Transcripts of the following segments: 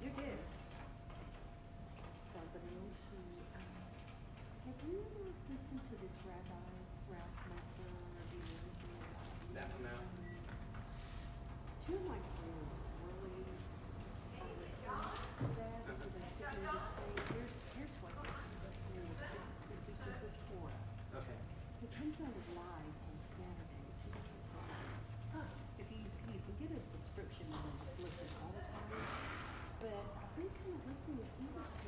you did. So, but in order to, have you ever listened to this Rabbi, Ralph Messer, or do you know anything about him? That one out. Two of my friends really are listening to that, so they're sitting there just saying, here's what this man teaches with Torah. Okay. It comes out live on Saturday, 2 different times. If you can get a subscription and just listen all the time. But I've been kind of listening to some of it's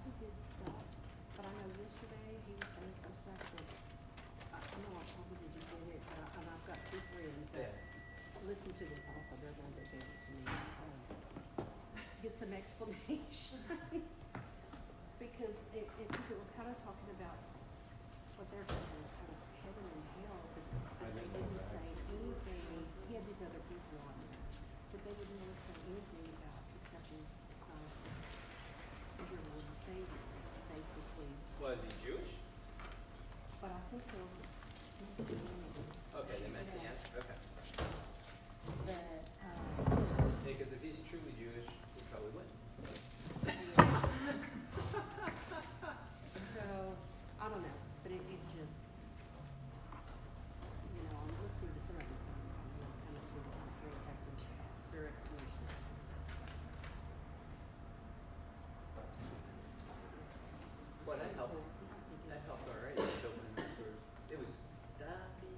really good stuff. But I know yesterday he was saying some stuff that I know I probably didn't get it, and I've got two friends that listen to this also. They're the ones that gave this to me. Get some explanation. Because it was kind of talking about what they're talking was kind of heaven and hell, but they didn't say anything. He had these other people on there, but they didn't really say anything about accepting Christ as your Lord and Savior, basically. Was he Jewish? But I think they're Messianic. Okay, the Messianic. Okay. But, Because if he's truly Jewish, he probably wouldn't. so, I don't know, but it just, you know, I'm listening to some of it, and I'm really kind of seeing how my friends have to, their explanation of some of this stuff. Well, that helped. That helped already. It was stopping.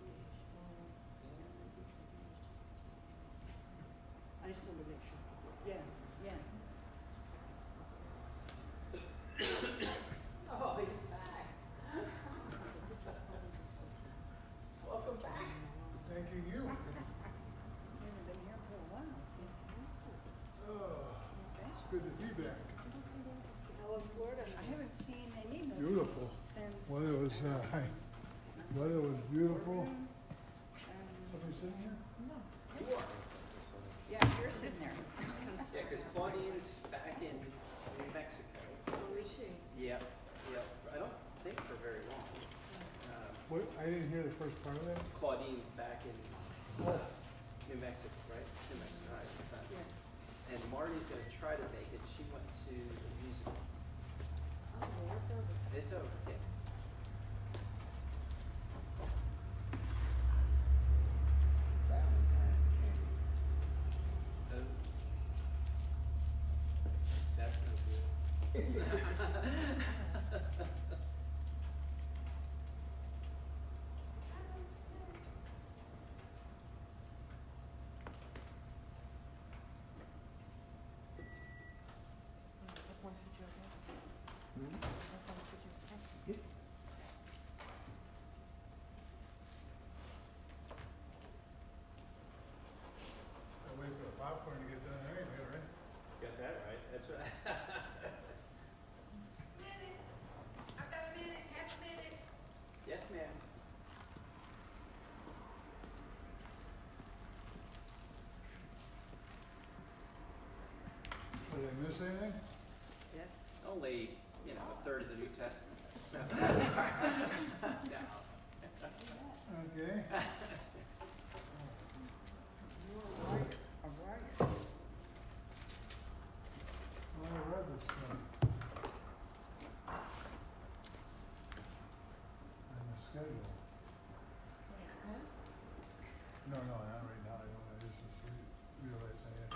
I just wanted to make sure. Yeah, yeah. Oh, he's back. Welcome back. Thank you. You haven't been here for a while. Oh, it's good to be back. How was Florida? I haven't seen any movie Beautiful. since. Weather was beautiful. Um, Somebody sitting here? no. You are. Yeah, you're sitting there. Yeah, because Claudine's back in New Mexico. Oh, is she? Yep. Yep. I don't think for very long. What? I didn't hear the first part of that. Claudine's back in Oh, New Mexico, right? New Mexico, right? Yeah. And Marty's going to try to make it. She went to the musical. Oh, it's over. It's over. Yeah. Oh. That's no good. What ones did you have? hmm? What ones did you have? I'll wait for the popcorn to get done anyway, right? Got that right. That's right. I've got a minute, half a minute. Yes, ma'am. Did I miss anything? Yeah. Only, a third of the New Testament. No. Okay. You're a writer. A writer. Well, I read this on the schedule. No, not right now. I don't. I just realized I had.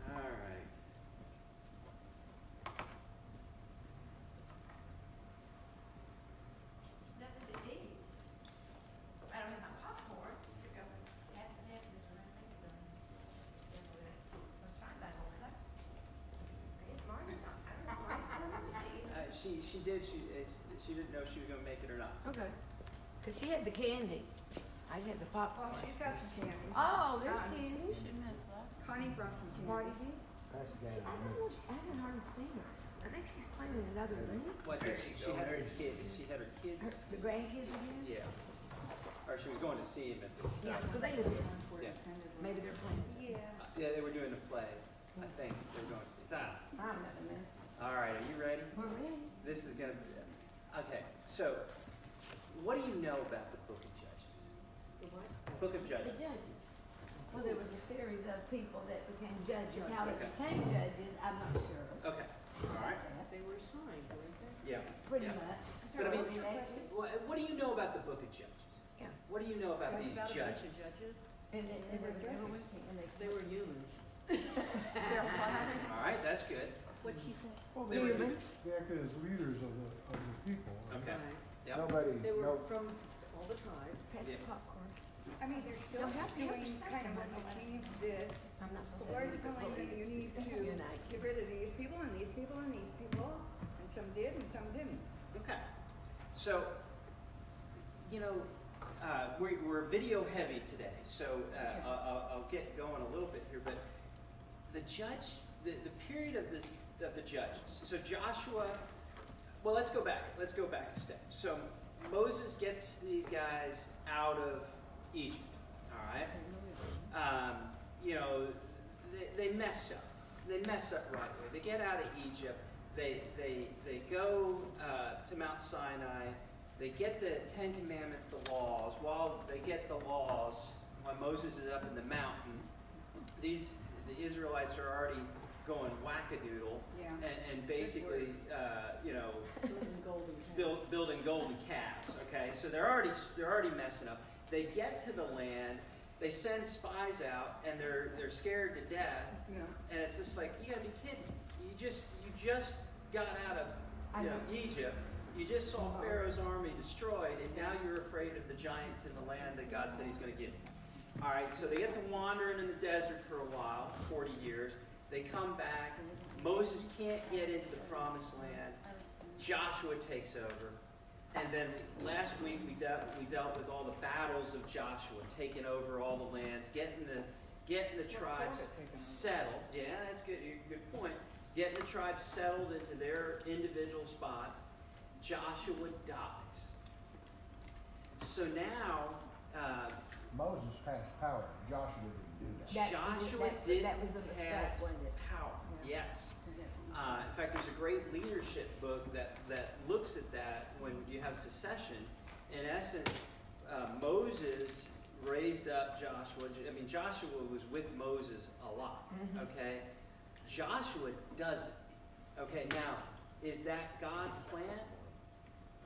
All right. Nothing to eat. I don't have my popcorn. Took up half the net and I think of them. Was trying that whole class. It's Marty's not, I don't know why it's coming, but She did. She didn't know if she was going to make it or not. Okay. Cause she had the candy. I just had the popcorn. Oh, she's got some candy. Oh, there's Connie. candy. She missed that. Connie brought some candy. Marty did? I haven't hardly seen her. I think she's playing in another league. Well, I think she had her kids. She had her kids. The grandkids again? Yeah. Or she was going to see him at the. Yeah, because they live here. Yeah. Maybe they're playing. Yeah. Yeah, they were doing a play. I think they were going to see. Time. I'm not a minute. All right. Are you ready? We're ready. This is going to be. Okay. So, what do you know about the Book of Judges? The what? Book of The Judges. judges. Well, there was a series of people that became judges. How they Okay. became judges, I'm not sure. Okay, all right, They were assigned, weren't they? yeah. Pretty yeah. much. But I mean, What's your question? what do you know about the book of Judges? Yeah. What do you know about Just these about a bunch judges? of judges. And They were there was a judges. and They were humans. All right, that's good. What'd she say? Well, They were they acted as leaders of the people. Okay. Right. Yep. Nobody, They were no, from all the tribes. Pass Yeah. the popcorn. I mean, they're still Don't help you, help doing yourself, kind of what the somebody. kings did. I'm not The supposed to. Lord's have it, telling you, you need to Unite. get rid of these people and these people and these people. And some did and some didn't. Okay. So, you know, we're video heavy today, so I'll get going a little bit here. But the period of the judges. So Joshua. Well, let's go back. Let's go back a step. So Moses gets these guys out of Egypt. All right. You know, they mess up. They mess up right away. They get out of Egypt. They go to Mount Sinai. They get the Ten Commandments, the laws. While they get the laws, while Moses is up in the mountain, the Israelites are already going wackadoodle Yeah. and basically, you know, building golden calves. Okay, so they're already messing up. They get to the land. They send spies out, and they're scared to death. Yeah. And it's just like, you gotta be kidding. You just got out of Egypt. You just saw Pharaoh's army destroyed, and now you're afraid of the giants in the land that God said He's going to give you. All right, so they get to wandering in the desert for a while, 40 years. They come back. Moses can't get into the promised land. Joshua takes over. And then last week we dealt with all the battles of Joshua, taking over all the lands, getting the tribes settled. Yeah, that's good. Good point. Getting the tribes settled into their individual spots. Joshua dies. So now Moses passed power. Joshua didn't do that. Joshua that did was a mistake, pass wasn't it? power. Yes. In fact, there's a great leadership book that looks at that when you have secession. In essence, Moses raised up Joshua. I mean, Joshua was with Moses a lot. Okay, Joshua doesn't. Okay, now is that God's plan?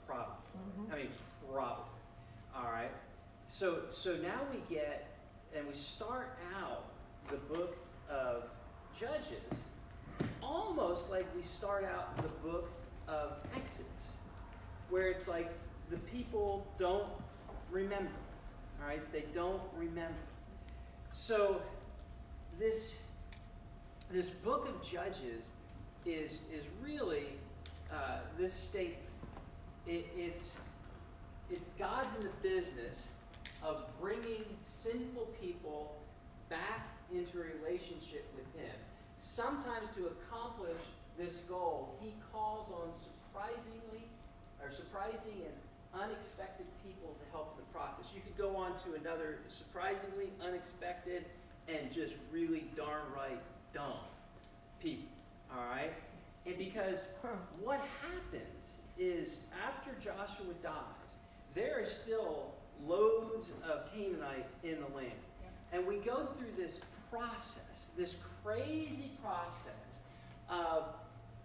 Probably. I mean, probably. All right. So now we get, and we start out the book of Judges almost like we start out the book of Exodus, where it's like the people don't remember. All right, they don't remember. So this book of Judges is really this statement. It's God's in the business of bringing sinful people back into a relationship with Him. Sometimes to accomplish this goal, He calls on surprising and unexpected people to help in the process. You could go on to another surprisingly unexpected and just really darn right dumb people. All right? And because what happens is after Joshua dies, there is still loads of Canaanite in the land. And we go through this process, this crazy process of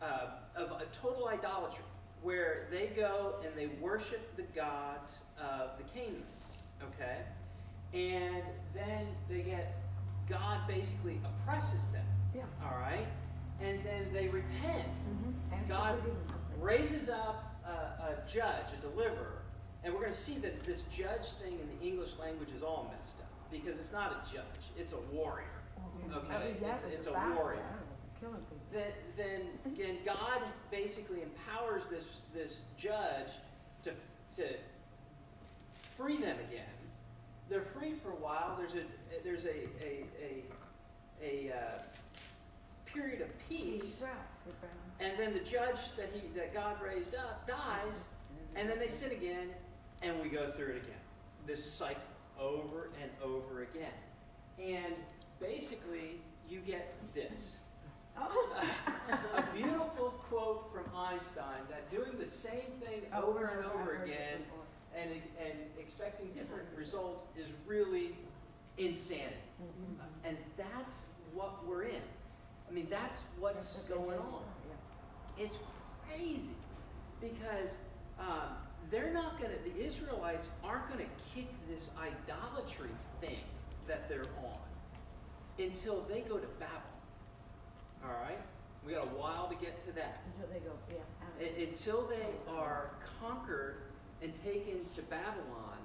a total idolatry, where they go and they worship the gods of the Canaanites, okay? And then God basically oppresses them, all right? And then they repent. God raises up a judge, a deliverer, and we're going to see that this judge thing in the English language is all messed up, because it's not a judge, it's a warrior. Okay, it's a warrior. Then again, God basically empowers this judge to free them again. They're free for a while. There's a period of peace, and then the judge that God raised up dies, and then they sin again, and we go through it again. This cycle over and over again, and basically you get this. A beautiful quote from Einstein that doing the same thing over and over again and expecting different results is really insanity. And that's what we're in. I mean, that's what's going on. It's crazy because they're not going to, the Israelites aren't going to kick this idolatry thing that they're on until they go to Babel. All right? We got a while to get to that. Until they go, yeah. Until they are conquered and taken to Babylon,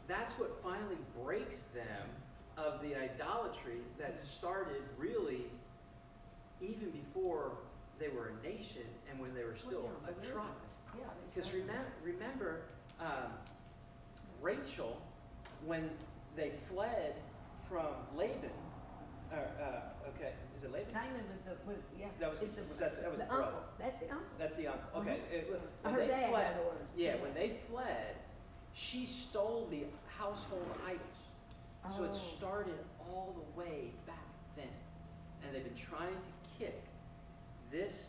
that's what finally breaks them of the idolatry that started really even before they were a nation and when they were still a tribe. Because remember, Rachel, when they fled from Laban, okay, is it Laban? Simon was That was the uncle. brother. That's the uncle. That's the uncle. Okay. When Her they dad fled, had orders. yeah, when they fled, she stole the household idols. So it started all the way back then. And they've been trying to kick this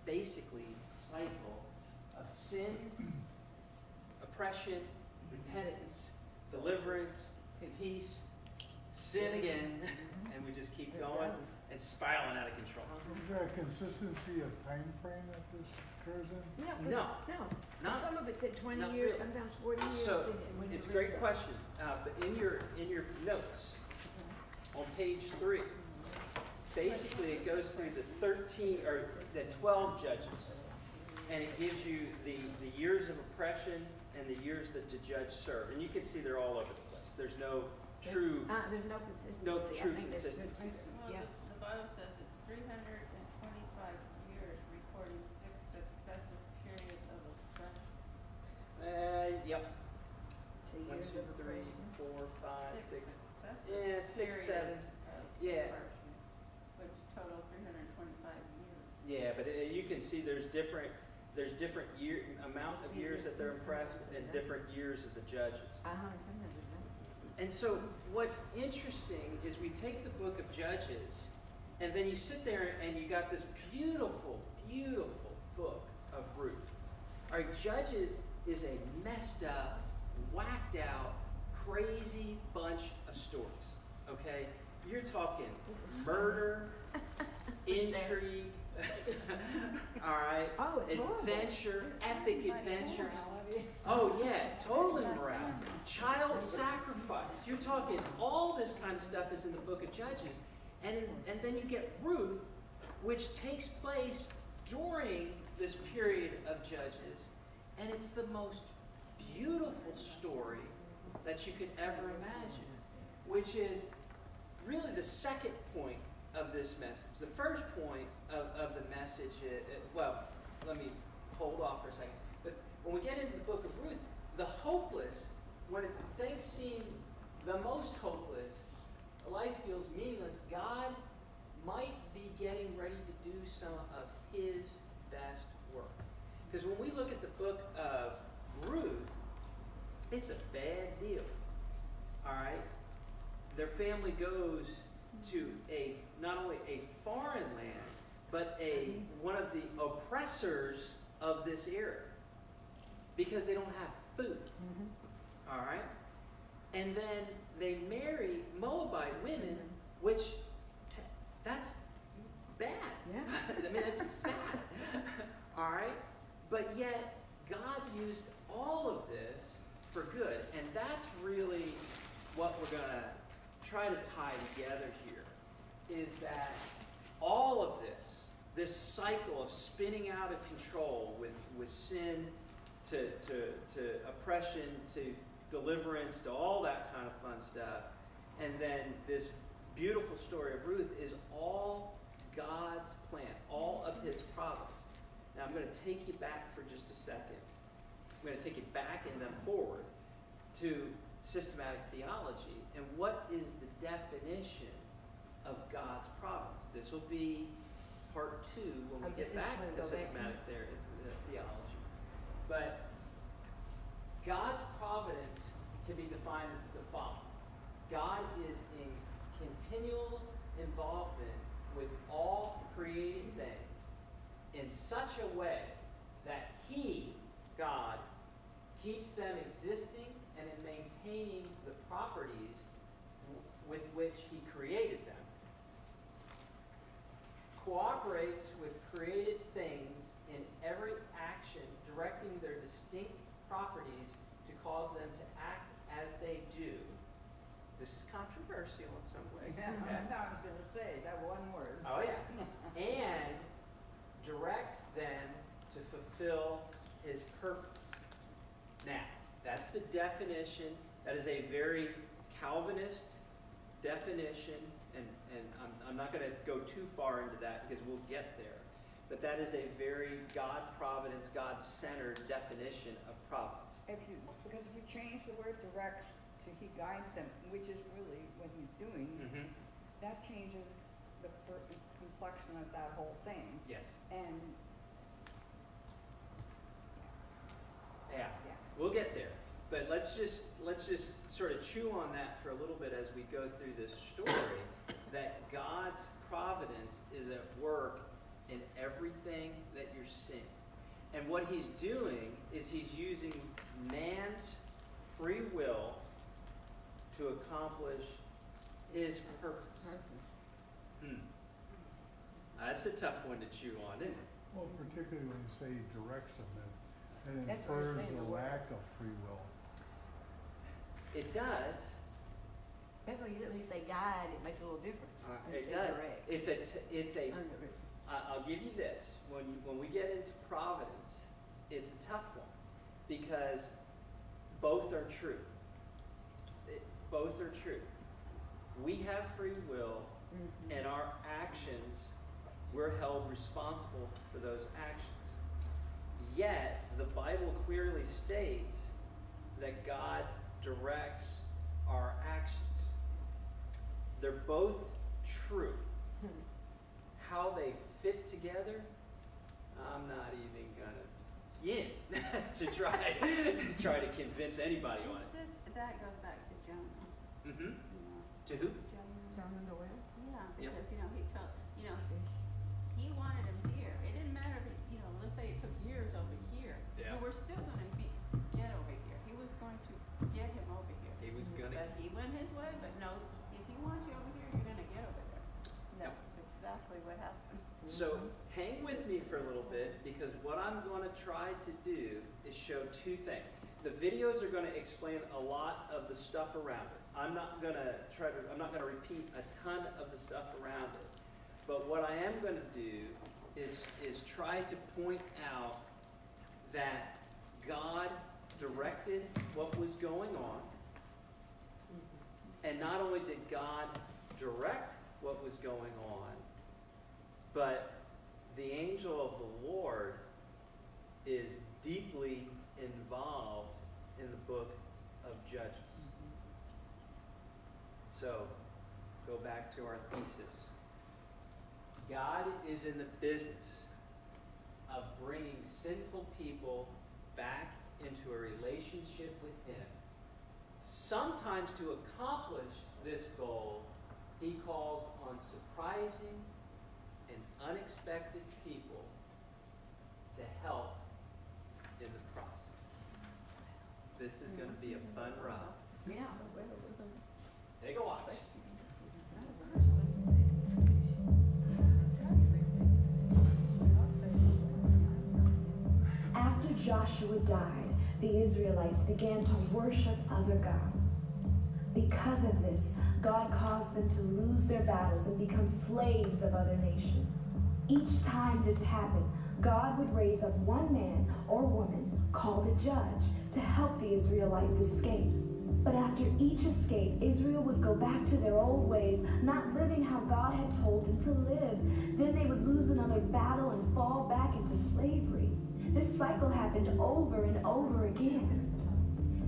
basically cycle of sin, oppression, repentance, deliverance, peace, sin again, and we just keep going and spiraling out of control. Is there a consistency of time frame that this occurs in? Yeah, No. Not- Some of it said 20 not years, really. sometimes 40 years. So when it's a you great read question, but in your notes on page 3, basically it goes through the 12 judges, and it gives you the years of oppression and the years that the judge served, and you can see they're all over the place. There's no true. There's no consistency. No I true think that's good. consistency. Well, Yeah. the Bible says it's 325 years recording 6 successive periods of oppression. Yep. So 1, years 2, of 3, oppression. 4, 5, 6. Successive Yeah, 6, 7. periods of Yeah. oppression, which total 325 years. Yeah, but you can see there's different amount of years that they're impressed and different years of the judges. Sometimes it's not. And so what's interesting is we take the book of Judges, and then you sit there and you got this beautiful, beautiful book of Ruth. Our Judges is a messed up, whacked out, crazy bunch of stories. Okay? You're talking murder, intrigue, all right? Oh, it's horrible. Adventure, epic adventures. Oh yeah, total immorality. Child sacrifice. You're talking all this kind of stuff is in the book of Judges. And then you get Ruth, which takes place during this period of Judges. And it's the most beautiful story that you could ever imagine, which is really the second point of this message. The first point of the message, well, let me hold off for a second. But when we get into the book of Ruth, the hopeless, when things seem the most hopeless, life feels meaningless, God might be getting ready to do some of His best work. Because when we look at the book of Ruth, it's a bad deal. All right? Their family goes to not only a foreign land, but one of the oppressors of this era, because they don't have food. All right? And then they marry Moabite women, which, that's bad. Yeah. I mean, that's bad. All right? But yet, God used all of this for good. And that's really what we're going to try to tie together here, is that all of this cycle of spinning out of control with sin to oppression to deliverance to all that kind of fun stuff, and then this beautiful story of Ruth is all God's plan, all of His providence. Now I'm going to take you back for just a second. I'm going to take you back and then forward to systematic theology and what is the definition of God's providence. This will be part 2 when we get back to systematic theology. But God's providence can be defined as the following. God is in continual involvement with all created things in such a way that He, God, keeps them existing and in maintaining the properties with which he created them, cooperates with created things in every action, directing their distinct properties to cause them to act as they do. This is controversial in some ways. Yeah, okay? I was gonna say, that one word. Oh yeah. And directs them to fulfill his purpose. Now, that's the definition. That is a very Calvinist definition, and I'm not going to go too far into that because we'll get there. But that is a very God providence, God-centered definition of providence. Because if you change the word directs to he guides them, which is really what he's doing, Mm-hmm. that changes the complexion of that whole thing. Yes. And Yeah. yeah. We'll get there. But let's just sort of chew on that for a little bit as we go through this story, that God's providence is at work in everything that you're seeing. And what he's doing is he's using man's free will to accomplish his purpose. That's a tough one to chew on, isn't it? Well, particularly when you say he directs them, it That's what I'm infers saying, a the word. lack of free will. It does. That's when you say guide, it makes a little difference. than It say does. direct. It's a. Undirect. I'll give you this. When we get into providence, it's a tough one because both are true. Both are true. We have free will, Mm-hmm. and our actions, we're held responsible for those actions. Yet, the Bible clearly states that God directs our actions. They're both true. How they fit together, I'm not even gonna begin to try to convince anybody on it. It's just, that goes back to Jonah, Mm-hmm. you know. To who? Jonah the whale? Yeah, Yep. because, he told, he wanted him here. It didn't matter if, let's say it took years over here. Yeah. You were still going to get over here. He was going to get him over here. He was gonna. But he went his way, but no, if he wants you over here, you're going to get over there. Yep. That's exactly what happened. So hang with me for a little bit because what I'm going to try to do is show two things. The videos are going to explain a lot of the stuff around it. I'm not going to repeat a ton of the stuff around it. But what I am going to do is try to point out that God directed what was going on. And not only did God direct what was going on, but the angel of the Lord is deeply involved in the book of Judges. So, go back to our thesis. God is in the business of bringing sinful people back into a relationship with him. Sometimes to accomplish this goal, he calls on surprising and unexpected people to help in the process. This is going to be a fun ride. Yeah. Take a watch. After Joshua died, the Israelites began to worship other gods. Because of this, God caused them to lose their battles and become slaves of other nations. Each time this happened, God would raise up one man or woman called a judge to help the Israelites escape. But after each escape, Israel would go back to their old ways, not living how God had told them to live. Then they would lose another battle and fall back into slavery. This cycle happened over and over again.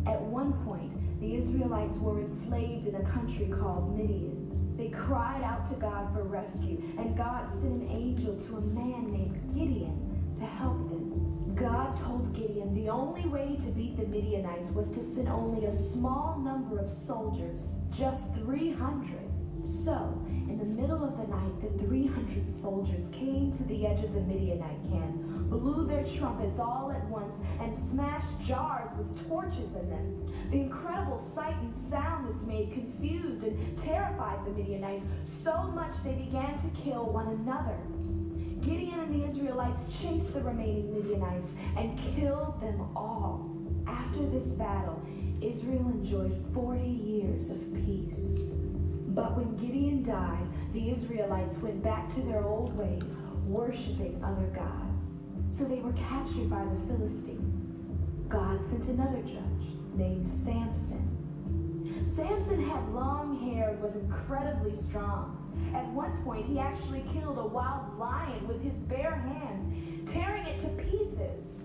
At one point, the Israelites were enslaved in a country called Midian. They cried out to God for rescue, and God sent an angel to a man named Gideon to help them. God told Gideon the only way to beat the Midianites was to send only a small number of soldiers, just 300. So, in the middle of the night, the 300 soldiers came to the edge of the Midianite camp, blew their trumpets all at once, and smashed jars with torches in them. The incredible sight and sound this made confused and terrified the Midianites so much they began to kill one another. Gideon and the Israelites chased the remaining Midianites and killed them all. After this battle, Israel enjoyed 40 years of peace. But when Gideon died, the Israelites went back to their old ways, worshiping other gods. So they were captured by the Philistines. God sent another judge named Samson. Samson had long hair and was incredibly strong. At one point, he actually killed a wild lion with his bare hands, tearing it to pieces.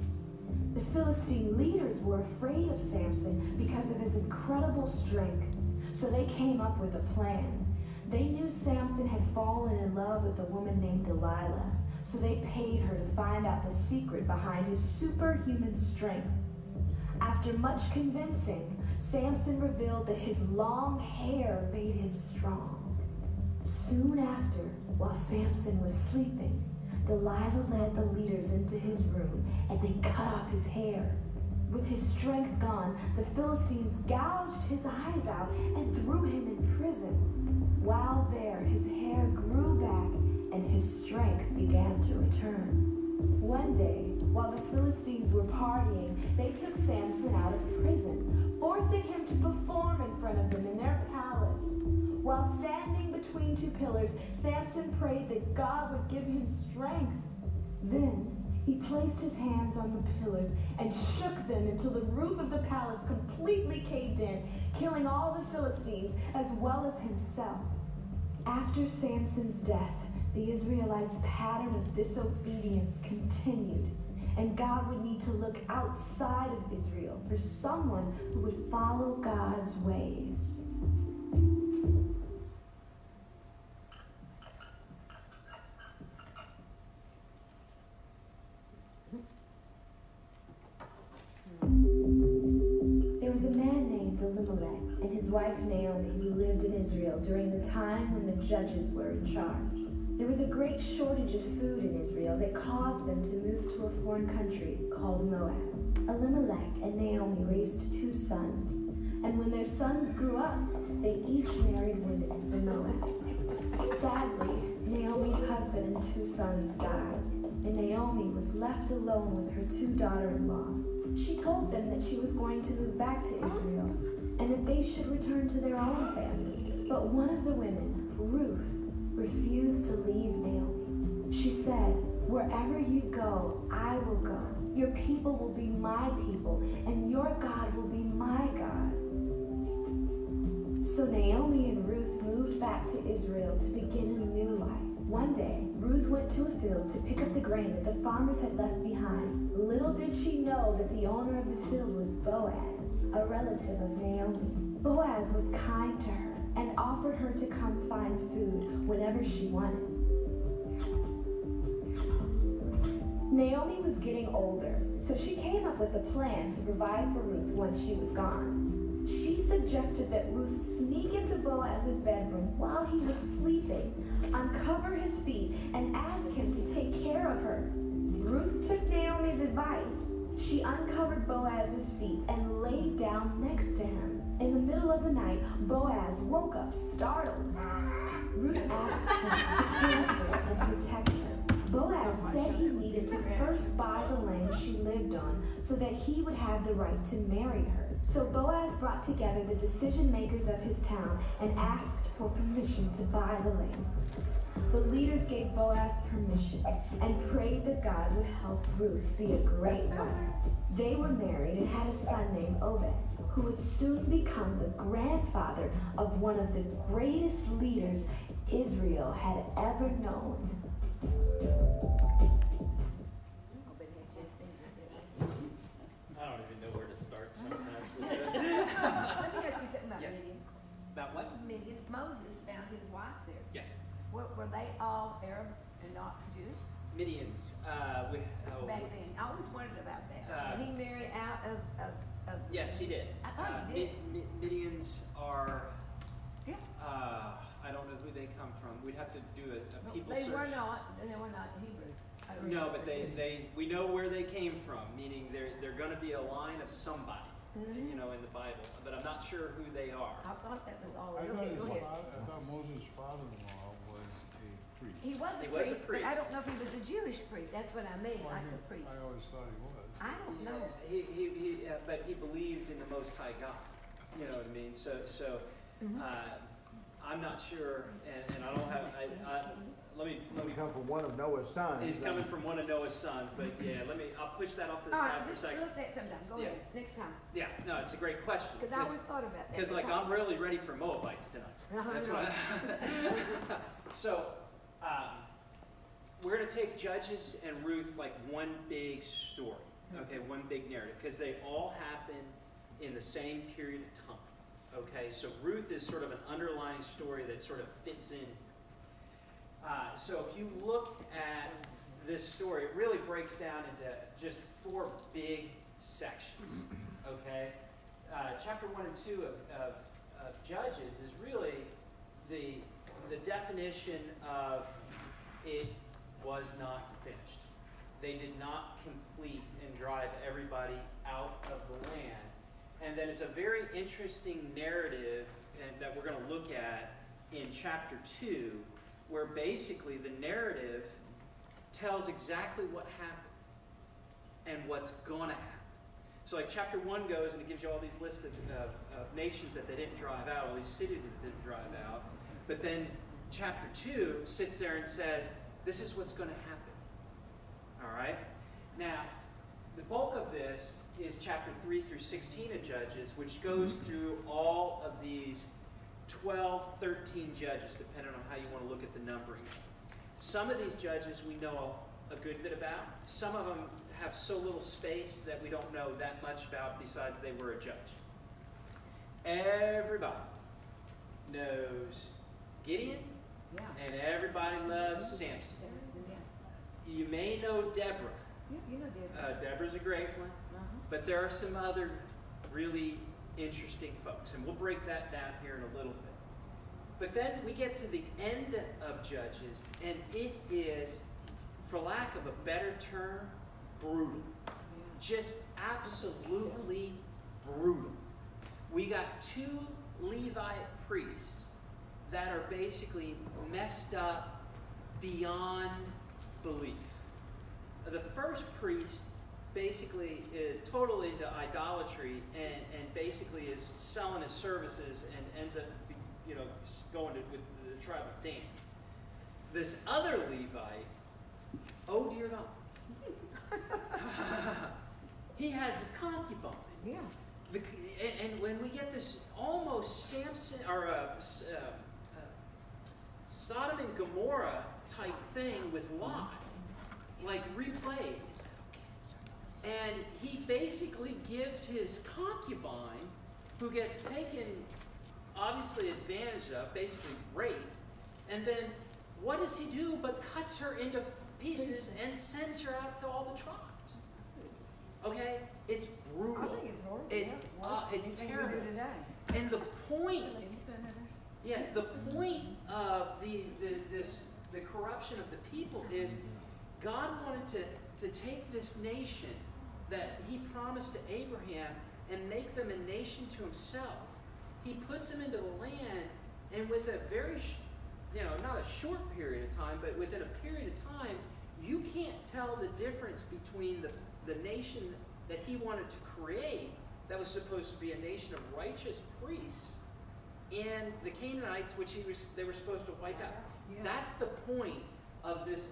The Philistine leaders were afraid of Samson because of his incredible strength. So they came up with a plan. They knew Samson had fallen in love with a woman named Delilah, so they paid her to find out the secret behind his superhuman strength. After much convincing, Samson revealed that his long hair made him strong. Soon after, while Samson was sleeping, Delilah led the leaders into his room and they cut off his hair. With his strength gone, the Philistines gouged his eyes out and threw him in prison. While there, his hair grew back and his strength began to return. One day, while the Philistines were partying, they took Samson out of prison, forcing him to perform in front of them in their palace. While standing between two pillars, Samson prayed that God would give him strength. Then, he placed his hands on the pillars and shook them until the roof of the palace completely caved in, killing all the Philistines as well as himself. After Samson's death, the Israelites' pattern of disobedience continued, and God would need to look outside of Israel for someone who would follow God's ways. There was a man named Elimelech and his wife Naomi who lived in Israel during the time when the judges were in charge. There was a great shortage of food in Israel that caused them to move to a foreign country called Moab. Elimelech and Naomi raised 2 sons, and when their sons grew up, they each married women from Moab. Sadly, Naomi's husband and 2 sons died, and Naomi was left alone with her 2 daughter-in-laws. She told them that she was going to move back to Israel, and that they should return to their own families. But one of the women, Ruth, refused to leave Naomi. She said, "Wherever you go, I will go. Your people will be my people, and your God will be my God." So Naomi and Ruth moved back to Israel to begin a new life. One day, Ruth went to a field to pick up the grain that the farmers had left behind. Little did she know that the owner of the field was Boaz, a relative of Naomi. Boaz was kind to her and offered her to come find food whenever she wanted. Naomi was getting older, so she came up with a plan to provide for Ruth once she was gone. She suggested that Ruth sneak into Boaz's bedroom while he was sleeping, uncover his feet, and ask him to take care of her. Ruth took Naomi's advice. She uncovered Boaz's feet and laid down next to him. In the middle of the night, Boaz woke up startled. Ruth asked him to care for her and protect her. Boaz said he needed to first buy the land she lived on so that he would have the right to marry her. So Boaz brought together the decision makers of his town and asked for permission to buy the land. The leaders gave Boaz permission and prayed that God would help Ruth be a great wife. They were married and had a son named Obed, who would soon become the grandfather of one of the greatest leaders Israel had ever known. I don't even know where to start sometimes with this. Let me ask you something about Yes. Midian. About what? Midian, Moses found his wife there. Yes. Were they all Arab and not Jewish Midians. back then? I always wondered about that. Did he marry out of Yes, he did. I thought he did. Midians are, Yeah. I don't know people They search. were not Hebrew. No, but we know where they came from, meaning they're going to be a line of somebody, you know, in the Bible. But I'm not sure who they are. I thought that was all. I Okay, go ahead. thought Moses' father-in-law was a priest. He was He a was a priest, but I priest. don't know if he was a Jewish priest. That's what I mean, Well, like a priest. I always thought he was. I don't know. But he believed in the Most High God. You know what I mean? So I'm not sure, and I don't have. Let me. He come from one of Noah's sons. He's coming from one of Noah's sons, but yeah, I'll push that off to the All side right, for a just second. look at sometime. Go Yeah. ahead, next time. Yeah, no, it's a great question. Because I always thought about that. Because like I'm really ready for Moabites tonight. That's know. why. So we're gonna take Judges and Ruth like one big story, okay, one big narrative, because they all happen in the same period of time. Okay, so Ruth is sort of an underlying story that sort of fits in. So if you look at this story, it really breaks down into just 4 big sections. Okay, chapter 1 and 2 of Judges is really the definition of it was not finished. They did not complete and drive everybody out of the land. And then it's a very interesting narrative that we're going to look at in chapter 2, where basically the narrative tells exactly what happened and what's going to happen. So like chapter 1 goes and it gives you all these lists of nations that they didn't drive out, all these cities that they didn't drive out. But then chapter 2 sits there and says, this is what's going to happen. All right? Now, the bulk of this is chapter 3 through 16 of Judges, which goes through all of these 12, 13 judges, depending on how you want to look at the numbering. Some of these judges we know a good bit about. Some of them have so little space that we don't know that much about besides they were a judge. Everybody knows Gideon, Yeah. and everybody loves Samson. Yeah. You may know Deborah. Yeah, you know David. Deborah's a great one. But there are some other really interesting folks, and we'll break that down here in a little bit. But then we get to the end of Judges, and it is, for lack of a better term, brutal. Just absolutely brutal. We got 2 Levite priests that are basically messed up beyond belief. The first priest basically is totally into idolatry and basically is selling his services and ends up, you know, going with the tribe of Dan. This other Levite, oh dear God, he has a concubine. Yeah. And when we get this almost Samson or Sodom and Gomorrah type thing with Lot, like replayed. And he basically gives his concubine, who gets taken, obviously advantage of, basically raped, and then what does he do but cuts her into pieces and sends her out to all the tribes? Okay? It's brutal. I think it's horrible. It's Anything we terrible. do today. And the point, the point of the corruption of the people is God wanted to take this nation that he promised to Abraham and make them a nation to himself. He puts them into the land, and with a very, not a short period of time, but within a period of time, you can't tell the difference between the nation that he wanted to create, that was supposed to be a nation of righteous priests, and the Canaanites, which they were supposed to wipe out. Yeah. That's the point of these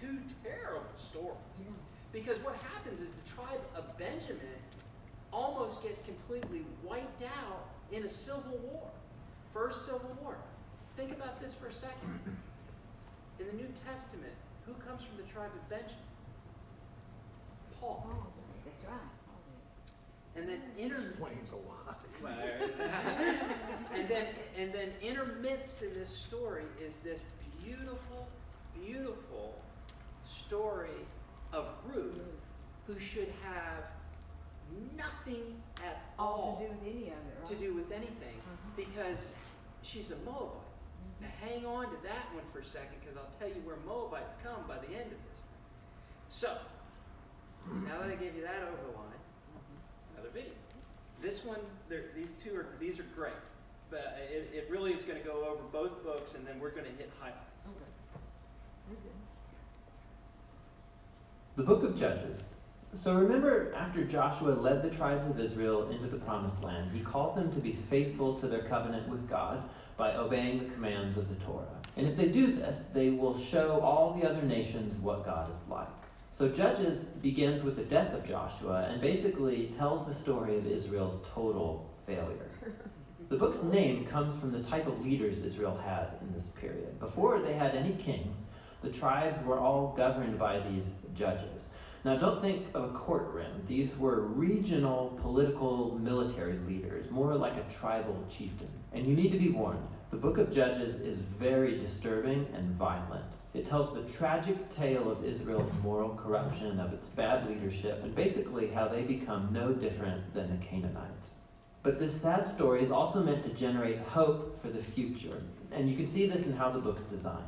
2 terrible stories. Yeah. Because what happens is the tribe of Benjamin almost gets completely wiped out in a civil war. First civil war. Think about this for a second. In the New Testament, who comes from the tribe of Benjamin? Paul. Oh, that's right. And then Explains a lot. and then intermixed in this story is this beautiful, beautiful story of Ruth, who should have nothing at all To do with any of it, right? to do with anything, because she's a Moabite. Now hang on to that one for a second, because I'll tell you where Moabites come by the end of this. So, now that I gave you that overline, another video. This one, these are great. But it really is going to go over both books, and then we're going to hit highlights. The book of Judges. So remember, after Joshua led the tribes of Israel into the promised land, he called them to be faithful to their covenant with God by obeying the commands of the Torah. And if they do this, they will show all the other nations what God is like. So Judges begins with the death of Joshua and basically tells the story of Israel's total failure. The book's name comes from the type of leaders Israel had in this period. Before they had any kings, the tribes were all governed by these judges. Now, don't think of a courtroom. These were regional, political, military leaders, more like a tribal chieftain. And you need to be warned, the book of Judges is very disturbing and violent. It tells the tragic tale of Israel's moral corruption, of its bad leadership, and basically how they become no different than the Canaanites. But this sad story is also meant to generate hope for the future. And you can see this in how the book's designed.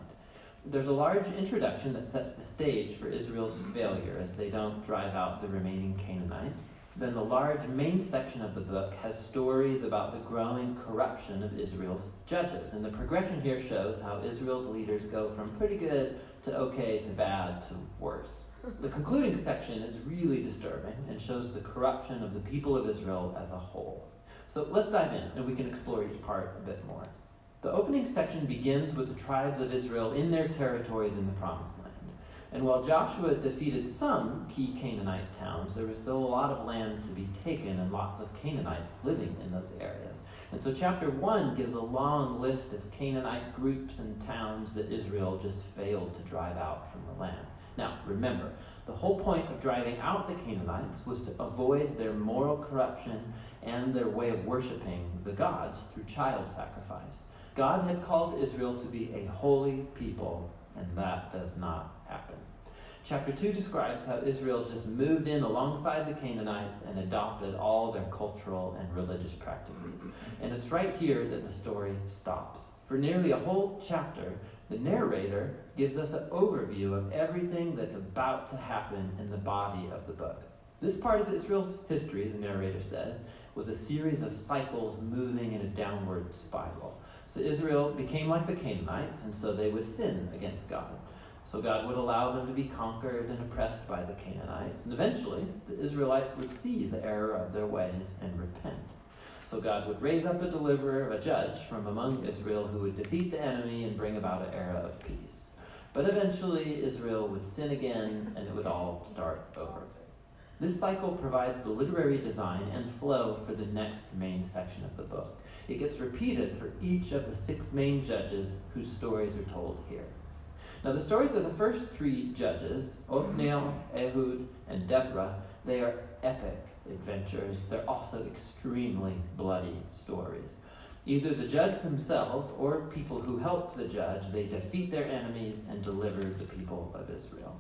There's a large introduction that sets the stage for Israel's failure as they don't drive out the remaining Canaanites. Then the large main section of the book has stories about the growing corruption of Israel's judges. And the progression here shows how Israel's leaders go from pretty good to okay to bad to worse. The concluding section is really disturbing and shows the corruption of the people of Israel as a whole. So let's dive in and we can explore each part a bit more. The opening section begins with the tribes of Israel in their territories in the Promised Land. And while Joshua defeated some key Canaanite towns, there was still a lot of land to be taken and lots of Canaanites living in those areas. And so chapter 1 gives a long list of Canaanite groups and towns that Israel just failed to drive out from the land. Now, remember, the whole point of driving out the Canaanites was to avoid their moral corruption and their way of worshiping the gods through child sacrifice. God had called Israel to be a holy people, and that does not happen. Chapter 2 describes how Israel just moved in alongside the Canaanites and adopted all their cultural and religious practices. And it's right here that the story stops. For nearly a whole chapter, the narrator gives us an overview of everything that's about to happen in the body of the book. This part of Israel's history, the narrator says, was a series of cycles moving in a downward spiral. So Israel became like the Canaanites, and so they would sin against God. So God would allow them to be conquered and oppressed by the Canaanites, and eventually the Israelites would see the error of their ways and repent. So God would raise up a deliverer, a judge from among Israel who would defeat the enemy and bring about an era of peace. But eventually Israel would sin again, and it would all start over. This cycle provides the literary design and flow for the next main section of the book. It gets repeated for each of the 6 main judges whose stories are told here. Now, the stories of the first 3 judges, Othniel, Ehud, and Deborah, they are epic adventures. They're also extremely bloody stories. Either the judge themselves or people who helped the judge, they defeat their enemies and deliver the people of Israel.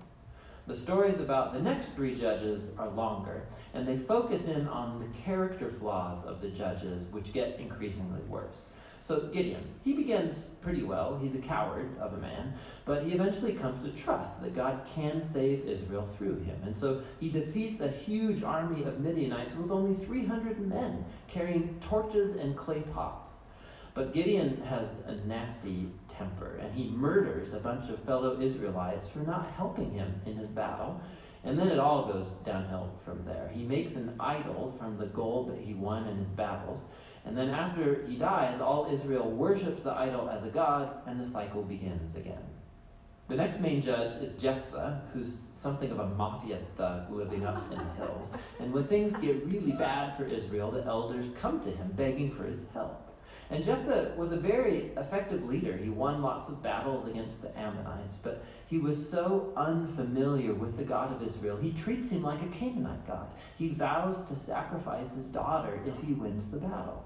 The stories about the next 3 judges are longer, and they focus in on the character flaws of the judges, which get increasingly worse. So Gideon, he begins pretty well. He's a coward of a man, but he eventually comes to trust that God can save Israel through him. And so he defeats a huge army of Midianites with only 300 men carrying torches and clay pots. But Gideon has a nasty temper, and he murders a bunch of fellow Israelites for not helping him in his battle. And then it all goes downhill from there. He makes an idol from the gold that he won in his battles. And then after he dies, all Israel worships the idol as a god, and the cycle begins again. The next main judge is Jephthah, who's something of a mafia thug living up in the hills. And when things get really bad for Israel, the elders come to him begging for his help. And Jephthah was a very effective leader. He won lots of battles against the Ammonites, but he was so unfamiliar with the God of Israel, he treats him like a Canaanite god. He vows to sacrifice his daughter if he wins the battle.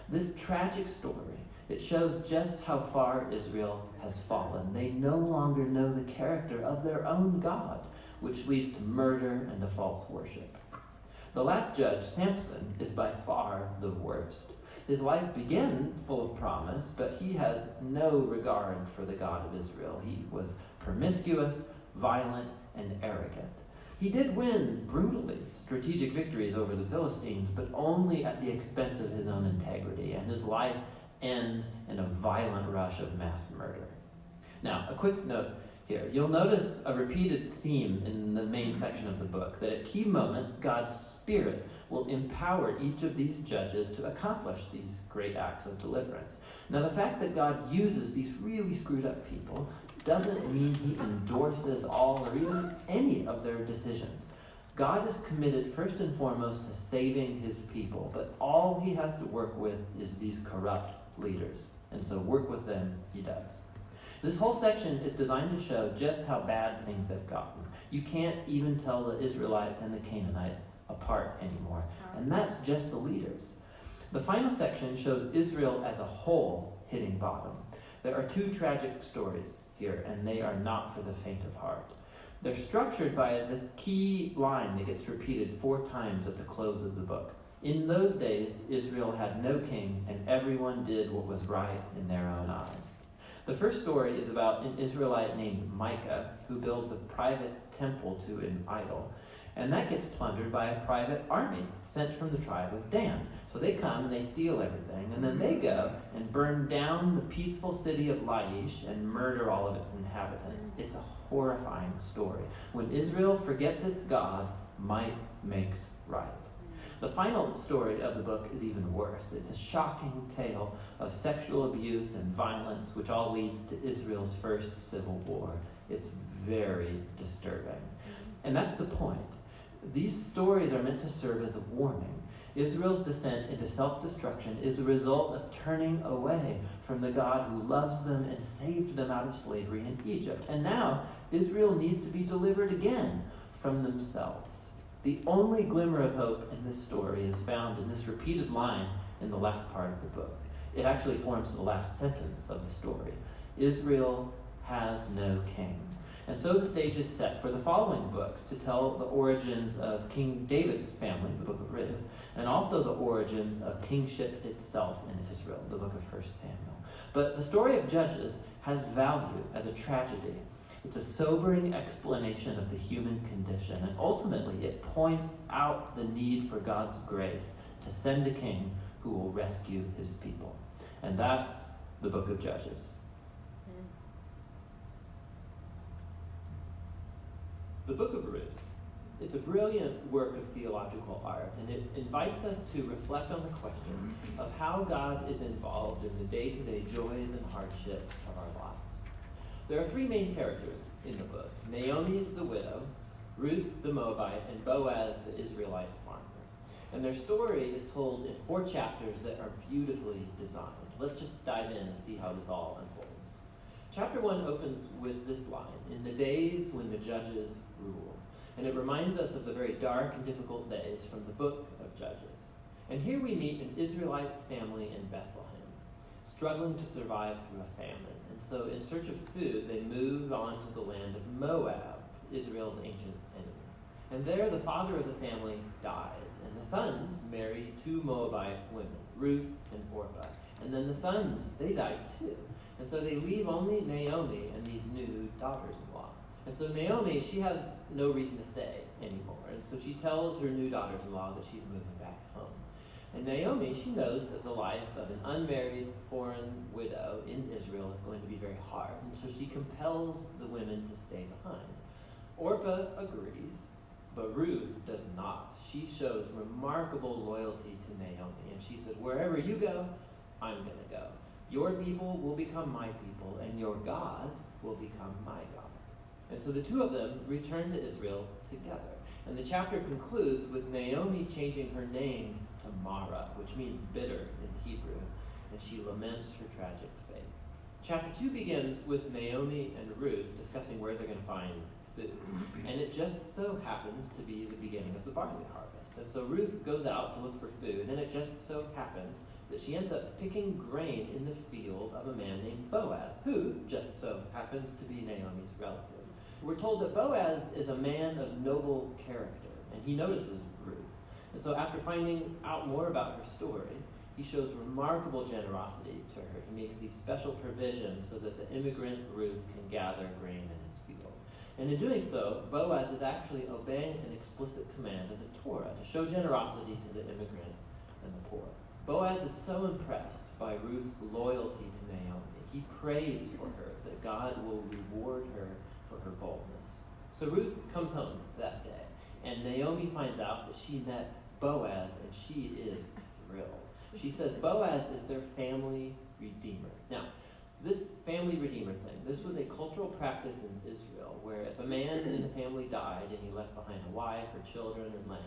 This tragic story, it shows just how far Israel has fallen. They no longer know the character of their own God, which leads to murder and to false worship. The last judge, Samson, is by far the worst. His life began full of promise, but he has no regard for the God of Israel. He was promiscuous, violent, and arrogant. He did win brutally strategic victories over the Philistines, but only at the expense of his own integrity, and his life ends in a violent rush of mass murder. Now, a quick note here. You'll notice a repeated theme in the main section of the book, that at key moments, God's Spirit will empower each of these judges to accomplish these great acts of deliverance. Now, the fact that God uses these really screwed up people doesn't mean he endorses all or even any of their decisions. God is committed first and foremost to saving his people, but all he has to work with is these corrupt leaders. And so work with them he does. This whole section is designed to show just how bad things have gotten. You can't even tell the Israelites and the Canaanites apart anymore. And that's just the leaders. The final section shows Israel as a whole hitting bottom. There are two tragic stories here, and they are not for the faint of heart. They're structured by this key line that gets repeated 4 times at the close of the book. In those days, Israel had no king, and everyone did what was right in their own eyes. The first story is about an Israelite named Micah who builds a private temple to an idol. And that gets plundered by a private army sent from the tribe of Dan. So they come and they steal everything, and then they go and burn down the peaceful city of Laish and murder all of its inhabitants. It's a horrifying story. When Israel forgets its God, might makes right. The final story of the book is even worse. It's a shocking tale of sexual abuse and violence, which all leads to Israel's first civil war. It's very disturbing. And that's the point. These stories are meant to serve as a warning. Israel's descent into self-destruction is a result of turning away from the God who loves them and saved them out of slavery in Egypt. And now, Israel needs to be delivered again from themselves. The only glimmer of hope in this story is found in this repeated line in the last part of the book. It actually forms the last sentence of the story. Israel has no king. And so the stage is set for the following books to tell the origins of King David's family, the book of Ruth, and also the origins of kingship itself in Israel, the book of 1 Samuel. But the story of Judges has value as a tragedy. It's a sobering explanation of the human condition, and ultimately it points out the need for God's grace to send a king who will rescue his people. And that's the book of Judges. The book of Ruth. It's a brilliant work of theological art, and it invites us to reflect on the question of how God is involved in the day-to-day joys and hardships of our lives. There are 3 main characters in the book: Naomi the widow, Ruth the Moabite, and Boaz the Israelite farmer. And their story is told in 4 chapters that are beautifully designed. Let's just dive in and see how this all unfolds. Chapter 1 opens with this line: "In the days when the judges rule." And it reminds us of the very dark and difficult days from the book of Judges. And here we meet an Israelite family in Bethlehem, struggling to survive through a famine. And so in search of food, they move on to the land of Moab, Israel's ancient enemy. And there the father of the family dies, and the sons marry 2 Moabite women, Ruth and Orpah. And then the sons, they die too. And so they leave only Naomi and these new daughters-in-law. And so Naomi, she has no reason to stay anymore. And so she tells her new daughters-in-law that she's moving back home. And Naomi, she knows that the life of an unmarried foreign widow in Israel is going to be very hard. And so she compels the women to stay behind. Orpah agrees, but Ruth does not. She shows remarkable loyalty to Naomi. And she says, "Wherever you go, I'm going to go. Your people will become my people, and your God will become my God." And so the 2 of them return to Israel together. And the chapter concludes with Naomi changing her name to Mara, which means bitter in Hebrew, and she laments her tragic fate. Chapter 2 begins with Naomi and Ruth discussing where they're going to find food. And it just so happens to be the beginning of the barley harvest. And so Ruth goes out to look for food, and it just so happens that she ends up picking grain in the field of a man named Boaz, who just so happens to be Naomi's relative. We're told that Boaz is a man of noble character, and he notices Ruth. And so after finding out more about her story, he shows remarkable generosity to her. He makes these special provisions so that the immigrant Ruth can gather grain in his field. And in doing so, Boaz is actually obeying an explicit command of the Torah to show generosity to the immigrant and the poor. Boaz is so impressed by Ruth's loyalty to Naomi. He prays for her that God will reward her for her boldness. So Ruth comes home that day, and Naomi finds out that she met Boaz, and she is thrilled. She says Boaz is their family redeemer. Now, this family redeemer thing, this was a cultural practice in Israel where if a man in the family died and he left behind a wife or children and land,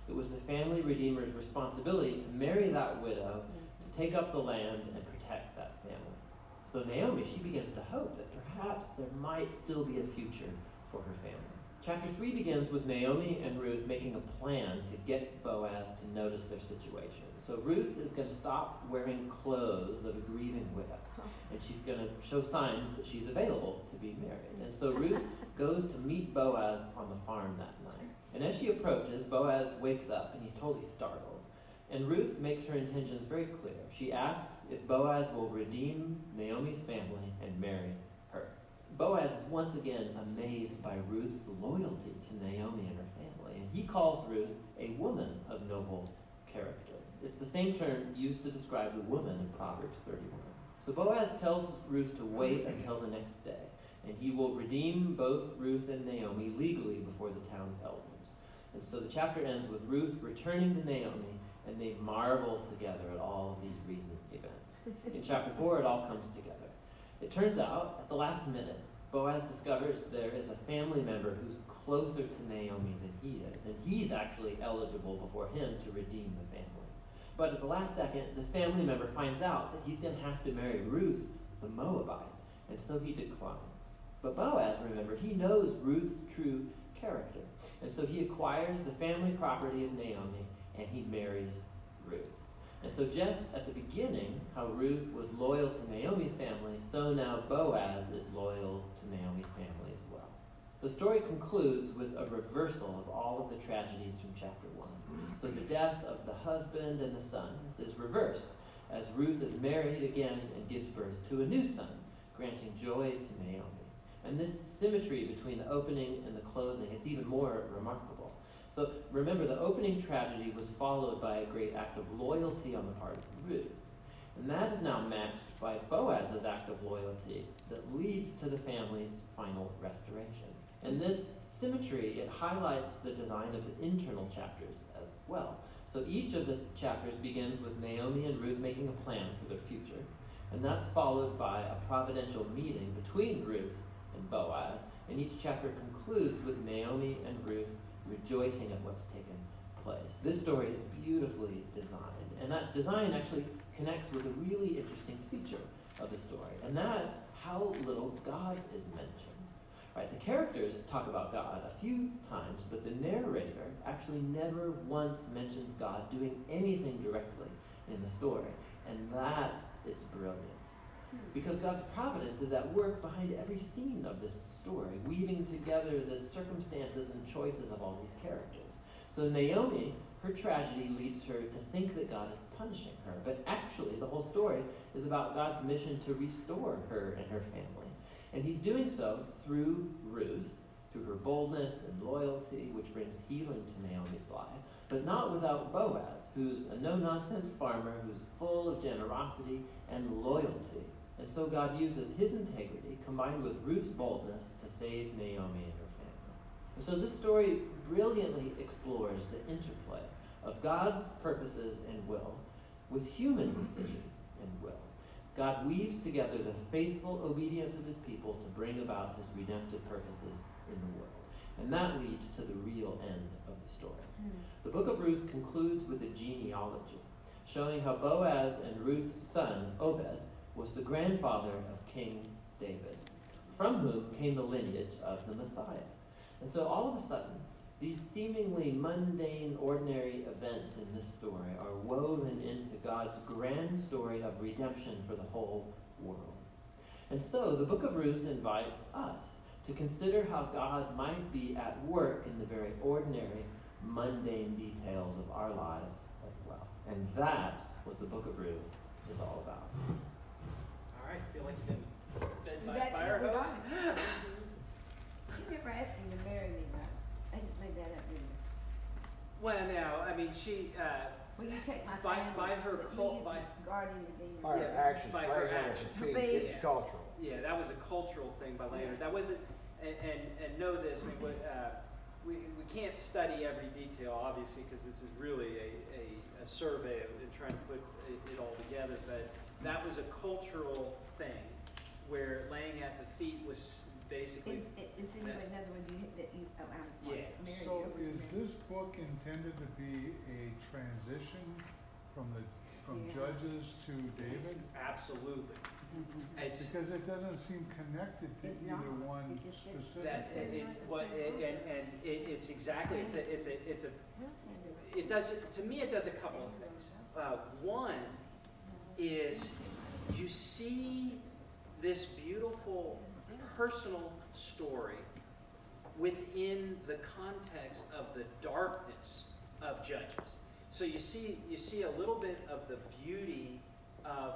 it was the family redeemer's responsibility to marry that widow, to take up the land and protect that family. So Naomi, she begins to hope that perhaps there might still be a future for her family. Chapter 3 begins with Naomi and Ruth making a plan to get Boaz to notice their situation. So Ruth is going to stop wearing clothes of a grieving widow, and she's going to show signs that she's available to be married. And so Ruth goes to meet Boaz on the farm that night. And as she approaches, Boaz wakes up, and he's totally startled. And Ruth makes her intentions very clear. She asks if Boaz will redeem Naomi's family and marry her. Boaz is once again amazed by Ruth's loyalty to Naomi and her family, and he calls Ruth a woman of noble character. It's the same term used to describe the woman in Proverbs 31. So Boaz tells Ruth to wait until the next day, and he will redeem both Ruth and Naomi legally before the town elders. And so the chapter ends with Ruth returning to Naomi, and they marvel together at all of these recent events. In chapter 4, it all comes together. It turns out, at the last minute, Boaz discovers there is a family member who's closer to Naomi than he is, and he's actually eligible before him to redeem the family. But at the last second, this family member finds out that he's going to have to marry Ruth, the Moabite, and so he declines. But Boaz, remember, he knows Ruth's true character, and so he acquires the family property of Naomi, and he marries Ruth. And so just at the beginning, how Ruth was loyal to Naomi's family, so now Boaz is loyal to Naomi's family as well. The story concludes with a reversal of all of the tragedies from chapter 1. So the death of the husband and the sons is reversed as Ruth is married again and gives birth to a new son, granting joy to Naomi. And this symmetry between the opening and the closing, it's even more remarkable. So remember, the opening tragedy was followed by a great act of loyalty on the part of Ruth. And that is now matched by Boaz's act of loyalty that leads to the family's final restoration. And this symmetry, it highlights the design of the internal chapters as well. So each of the chapters begins with Naomi and Ruth making a plan for their future. And that's followed by a providential meeting between Ruth and Boaz. And each chapter concludes with Naomi and Ruth rejoicing at what's taken place. This story is beautifully designed, and that design actually connects with a really interesting feature of the story, and that's how little God is mentioned. Right? The characters talk about God a few times, but the narrator actually never once mentions God doing anything directly in the story, and that's its brilliance. Because God's providence is at work behind every scene of this story, weaving together the circumstances and choices of all these characters. So Naomi, her tragedy leads her to think that God is punishing her, but actually the whole story is about God's mission to restore her and her family. And he's doing so through Ruth, through her boldness and loyalty, which brings healing to Naomi's life, but not without Boaz, who's a no-nonsense farmer who's full of generosity and loyalty. And so God uses his integrity combined with Ruth's boldness to save Naomi and her family. And so this story brilliantly explores the interplay of God's purposes and will with human decision and will. God weaves together the faithful obedience of his people to bring about his redemptive purposes in the world. And that leads to the real end of the story. The book of Ruth concludes with a genealogy, showing how Boaz and Ruth's son, Obed, was the grandfather of King David, from whom came the lineage of the Messiah. And so all of a sudden, these seemingly mundane, ordinary events in this story are woven into God's grand story of redemption for the whole world. And so the book of Ruth invites us to consider how God might be at work in the very ordinary, mundane details of our lives as well. And that's what the book of Ruth is all about. All right, feel like you've been fed You by a got fire everybody. hose? She never asked him to marry me, now. I just made that up, didn't I? Well, no, I mean, she, Will you take my By- family? by her but cult- me, by- guardian of demons. By her Yeah, actions, by by her her actions. feet, Be- it's cultural. yeah, that was a cultural thing by Leonard. That wasn't, and know this, I mean, we can't study every detail, obviously, because this is really a survey of trying to put it all together, but that was a cultural thing where laying at the feet was basically, It's in another one that you, I Yeah. married So you. is this book intended to be a transition from Yeah. Judges to David? absolutely. It's, Because it doesn't seem connected to It's either not. one It just says- that, specifically. it's what, it's exactly, it does, to me, it does a couple of things. One is you see this beautiful personal story within the context of the darkness of Judges. So you see a little bit of the beauty of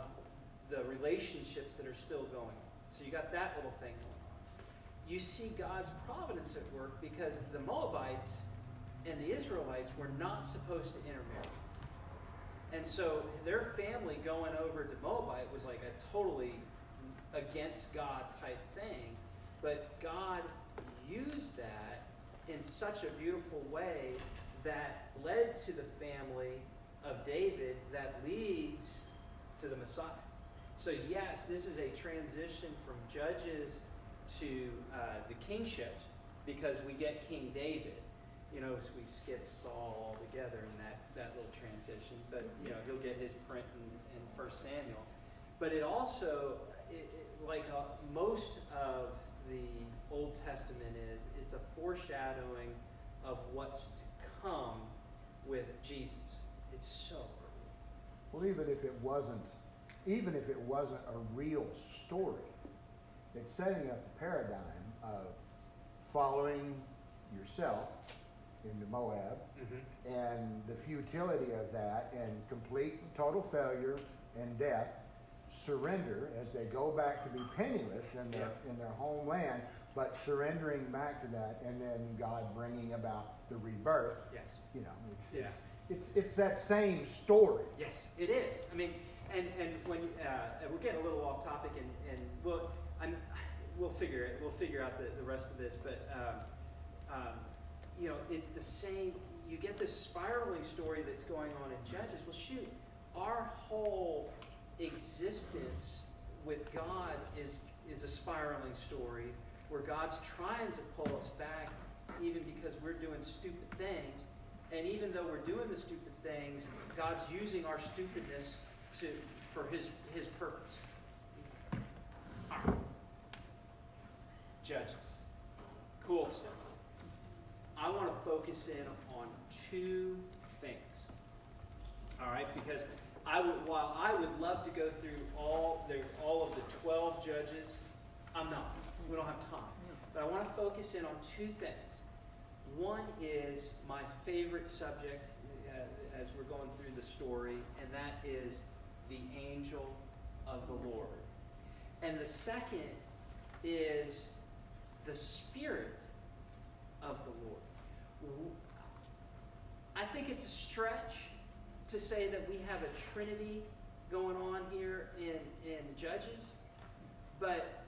the relationships that are still going on. So you got that little thing going on. You see God's providence at work because the Moabites and the Israelites were not supposed to intermarry. And so their family going over to Moabite was like a totally against God type thing. But God used that in such a beautiful way that led to the family of David that leads to the Messiah. So yes, this is a transition from Judges to the kingship because we get King David. You know, so we skip Saul altogether in that little transition, but you know, he'll get his print in 1 Samuel. But it also, like most of the Old Testament is, it's a foreshadowing of what's to come with Jesus. It's so cool. Well, even if it wasn't a real story, it's setting up the paradigm of following yourself into Moab and the futility of that and complete and total failure and death, surrender as they go back to be penniless in their homeland, but surrendering back to that, and then God bringing about the rebirth. Yes. You know, Yeah. it's that same story. Yes, it is. I mean, and when we're getting a little off topic, and we'll figure out the rest of this, but you know, it's the same. You get this spiraling story that's going on in Judges. Well, shoot, our whole existence with God is a spiraling story where God's trying to pull us back, even because we're doing stupid things. And even though we're doing the stupid things, God's using our stupidness for His purpose. All right. Judges. Cool stuff. I want to focus in on two things. All right, because while I would love to go through all of the 12 judges, I'm not. We don't have time. But I want to focus in on two things. One is my favorite subject as we're going through the story, and that is the angel of the Lord. And the second is the Spirit of the Lord. I think it's a stretch to say that we have a Trinity going on here in Judges, but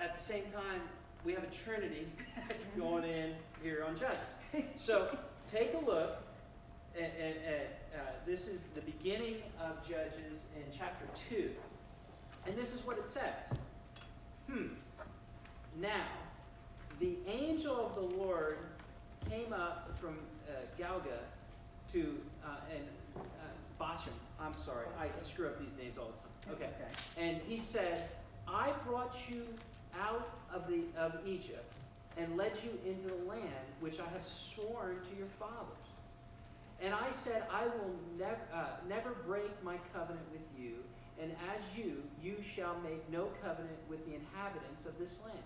at the same time, we have a Trinity going in here on Judges. So take a look at this is the beginning of Judges in chapter 2. And this is what it says. Now, the angel of the Lord came up from Galga to Bachem. I'm sorry, I screw up these names all the time. Okay. And he said, I brought you out of Egypt and led you into the land which I have sworn to your fathers. And I said, I will never break my covenant with you, and as you shall make no covenant with the inhabitants of this land.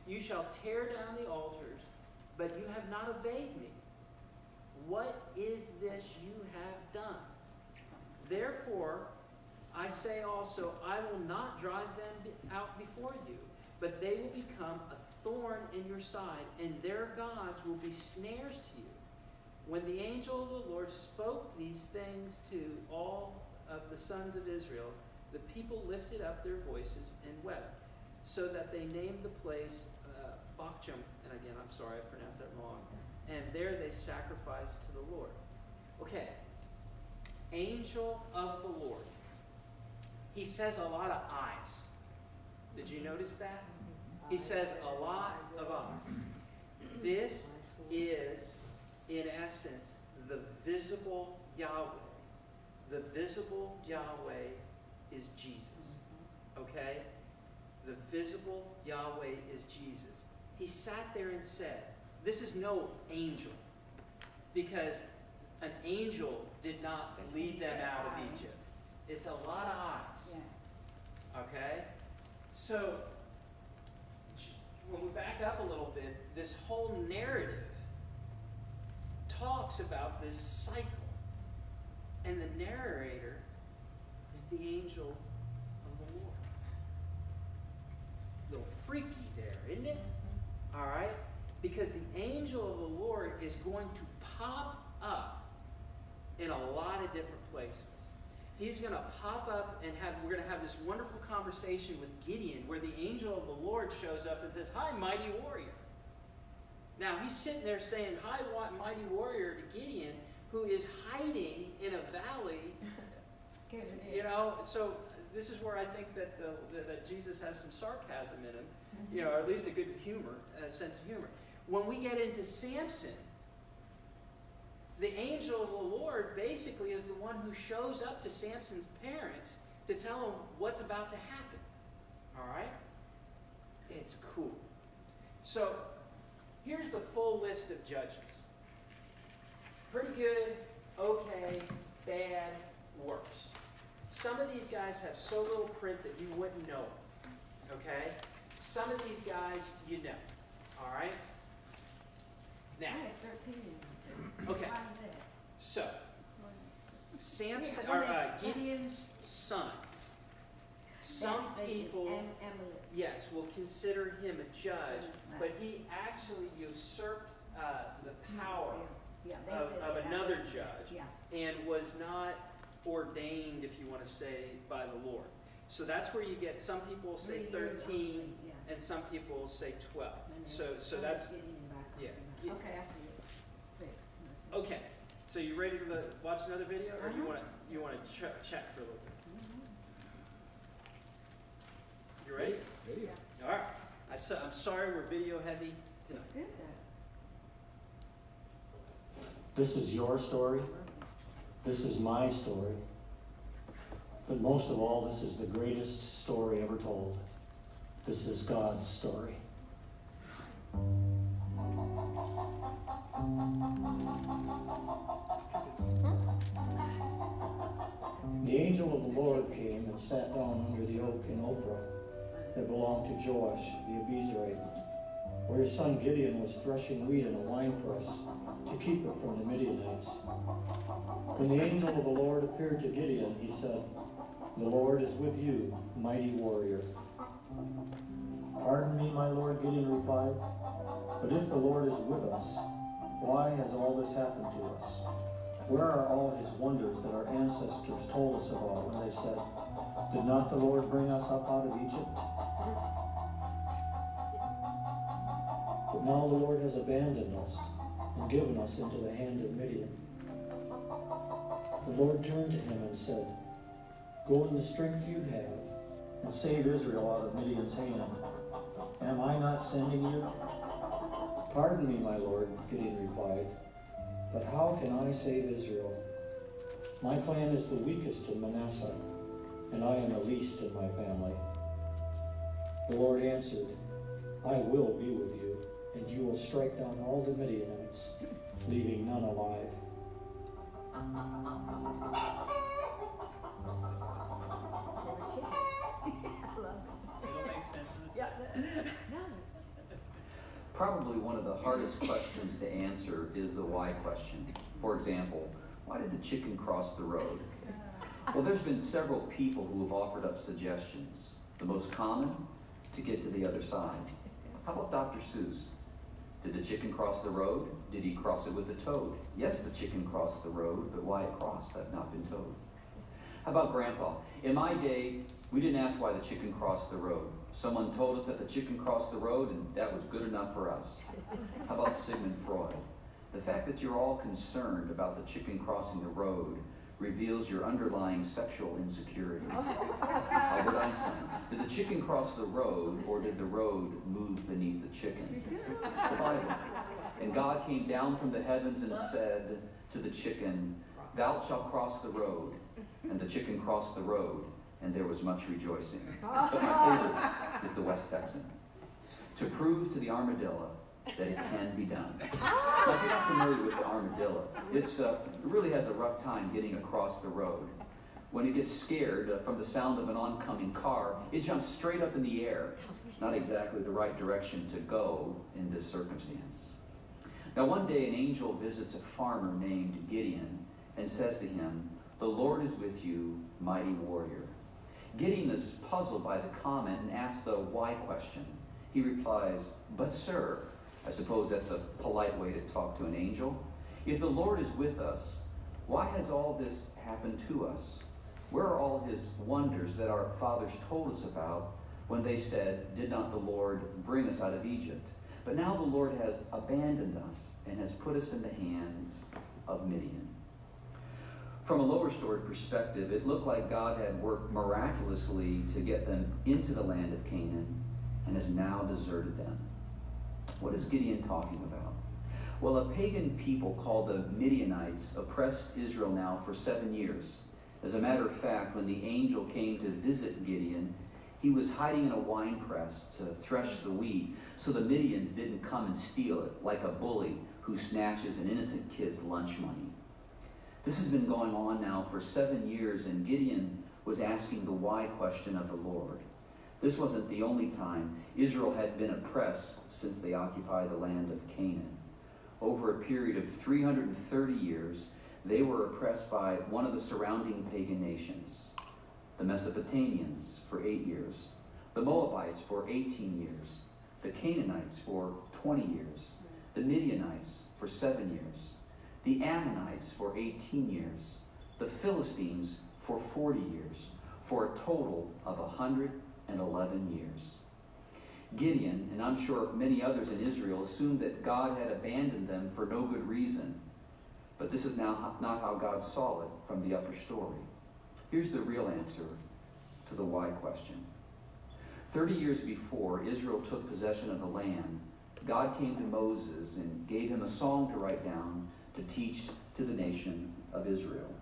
You shall tear down the altars, but you have not obeyed me. what is this you have done? Therefore, I say also, I will not drive them out before you, but they will become a thorn in your side, and their gods will be snares to you. When the angel of the Lord spoke these things to all of the sons of Israel, the people lifted up their voices and wept, so that they named the place Bachchum, and again, I'm sorry, I pronounced that wrong, and there they sacrificed to the Lord. Okay, angel of the Lord. He says a lot of eyes. Did you notice that? He says a lot of eyes. This is, in essence, the visible Yahweh. The visible Yahweh is Jesus. Okay? The visible Yahweh is Jesus. He sat there and said, this is no angel, because an angel did not lead them out of Egypt. It's a lot of eyes. Yeah. Okay? So, when we back up a little bit, this whole narrative talks about this cycle. And the narrator is the angel of the Lord. A little freaky there, isn't it? All right? Because the angel of the Lord is going to pop up in a lot of different places. He's going to pop up and we're going to have this wonderful conversation with Gideon, where the angel of the Lord shows up and says, "Hi, mighty warrior." Now, he's sitting there saying, "Hi, mighty warrior," to Gideon, who is hiding in a valley. You know, so this is where I think that that Jesus has some sarcasm in him, you know, or at least a good humor, a sense of humor. When we get into Samson, the angel of the Lord basically is the one who shows up to Samson's parents to tell him what's about to happen. All right? It's cool. So, here's the full list of judges. Pretty good, okay, bad, worse. Some of these guys have so little print that you wouldn't know them. Okay? Some of these guys you know. All right? Now, I had 13 in okay. Why is that? So, Samson, Yeah, or well, it's- Gideon's son. Some That's the people, Amalek. yes, will consider him a judge, Right. but he actually usurped the power Yeah, they of said that. another judge, Yeah. and was not ordained, if you want to say, by the Lord. So that's where you get, some people will say 3 years 13, only, yeah. and some people will say 12. And then So some that's, getting back up yeah. and back. Okay, I see it. 6. okay. So you ready to watch another video, or Uh-huh. you want to check for a little bit? Mm-hmm. You ready? Video. All right. I'm sorry we're video heavy tonight. It's good though. This is your story. This is my story. But most of all, this is the greatest story ever told. This is God's story. The angel of the Lord came and sat down under the oak in Ophrah that belonged to Joash the Abiezrite, where his son Gideon was threshing wheat in a winepress to keep it from the Midianites. When the angel of the Lord appeared to Gideon, he said, "The Lord is with you, mighty warrior." "Pardon me, my Lord," Gideon replied, "but if the Lord is with us, why has all this happened to us? Where are all his wonders that our ancestors told us about when they said, 'Did not the Lord bring us up out of Egypt?' But now the Lord has abandoned us and given us into the hand of Midian." The Lord turned to him and said, "Go in the strength you have and save Israel out of Midian's hand. Am I not sending you?" "Pardon me, my Lord," Gideon replied, "but how can I save Israel? My clan is the weakest in Manasseh, and I am the least in my family." The Lord answered, "I will be with you, and you will strike down all the Midianites, leaving none alive." It'll make sense to this. Yeah. No. Probably one of the hardest questions to answer is the why question. For example, why did the chicken cross the road? Well, there's been several people who have offered up suggestions. The most common, to get to the other side. How about Dr. Seuss? Did the chicken cross the road? Did he cross it with a toad? Yes, the chicken crossed the road, but why it crossed, I've not been told. How about Grandpa? In my day, we didn't ask why the chicken crossed the road. Someone told us that the chicken crossed the road, and that was good enough for us. How about Sigmund Freud? The fact that you're all concerned about the chicken crossing the road reveals your underlying sexual insecurity. Albert Einstein, did the chicken cross the road, or did the road move beneath the chicken? The Bible. And God came down from the heavens and said to the chicken, "Thou shalt cross the road." And the chicken crossed the road, and there was much rejoicing. But my favorite is the West Texan. To prove to the armadillo that it can be done. Now, if you're not familiar with the armadillo, it really has a rough time getting across the road. When it gets scared from the sound of an oncoming car, it jumps straight up in the air. Not exactly the right direction to go in this circumstance. Now, one day an angel visits a farmer named Gideon and says to him, "The Lord is with you, mighty warrior." Gideon is puzzled by the comment and asks the why question. He replies, "But sir," I suppose that's a polite way to talk to an angel, "if the Lord is with us, why has all this happened to us? Where are all his wonders that our fathers told us about when they said, 'Did not the Lord bring us out of Egypt?' But now the Lord has abandoned us and has put us in the hands of Midian." From a lower story perspective, it looked like God had worked miraculously to get them into the land of Canaan and has now deserted them. What is Gideon talking about? Well, a pagan people called the Midianites oppressed Israel now for 7 years. As a matter of fact, when the angel came to visit Gideon, he was hiding in a wine press to thresh the wheat so the Midians didn't come and steal it, like a bully who snatches an innocent kid's lunch money. This has been going on now for 7 years, and Gideon was asking the why question of the Lord. This wasn't the only time Israel had been oppressed since they occupied the land of Canaan. Over a period of 330 years, they were oppressed by one of the surrounding pagan nations, the Mesopotamians for 8 years, the Moabites for 18 years, the Canaanites for 20 years, the Midianites for 7 years, the Ammonites for 18 years, the Philistines for 40 years, for a total of 111 years. Gideon, and I'm sure many others in Israel, assumed that God had abandoned them for no good reason. But this is now not how God saw it from the upper story. Here's the real answer to the why question. 30 years before Israel took possession of the land, God came to Moses and gave him a song to write down to teach to the nation of Israel.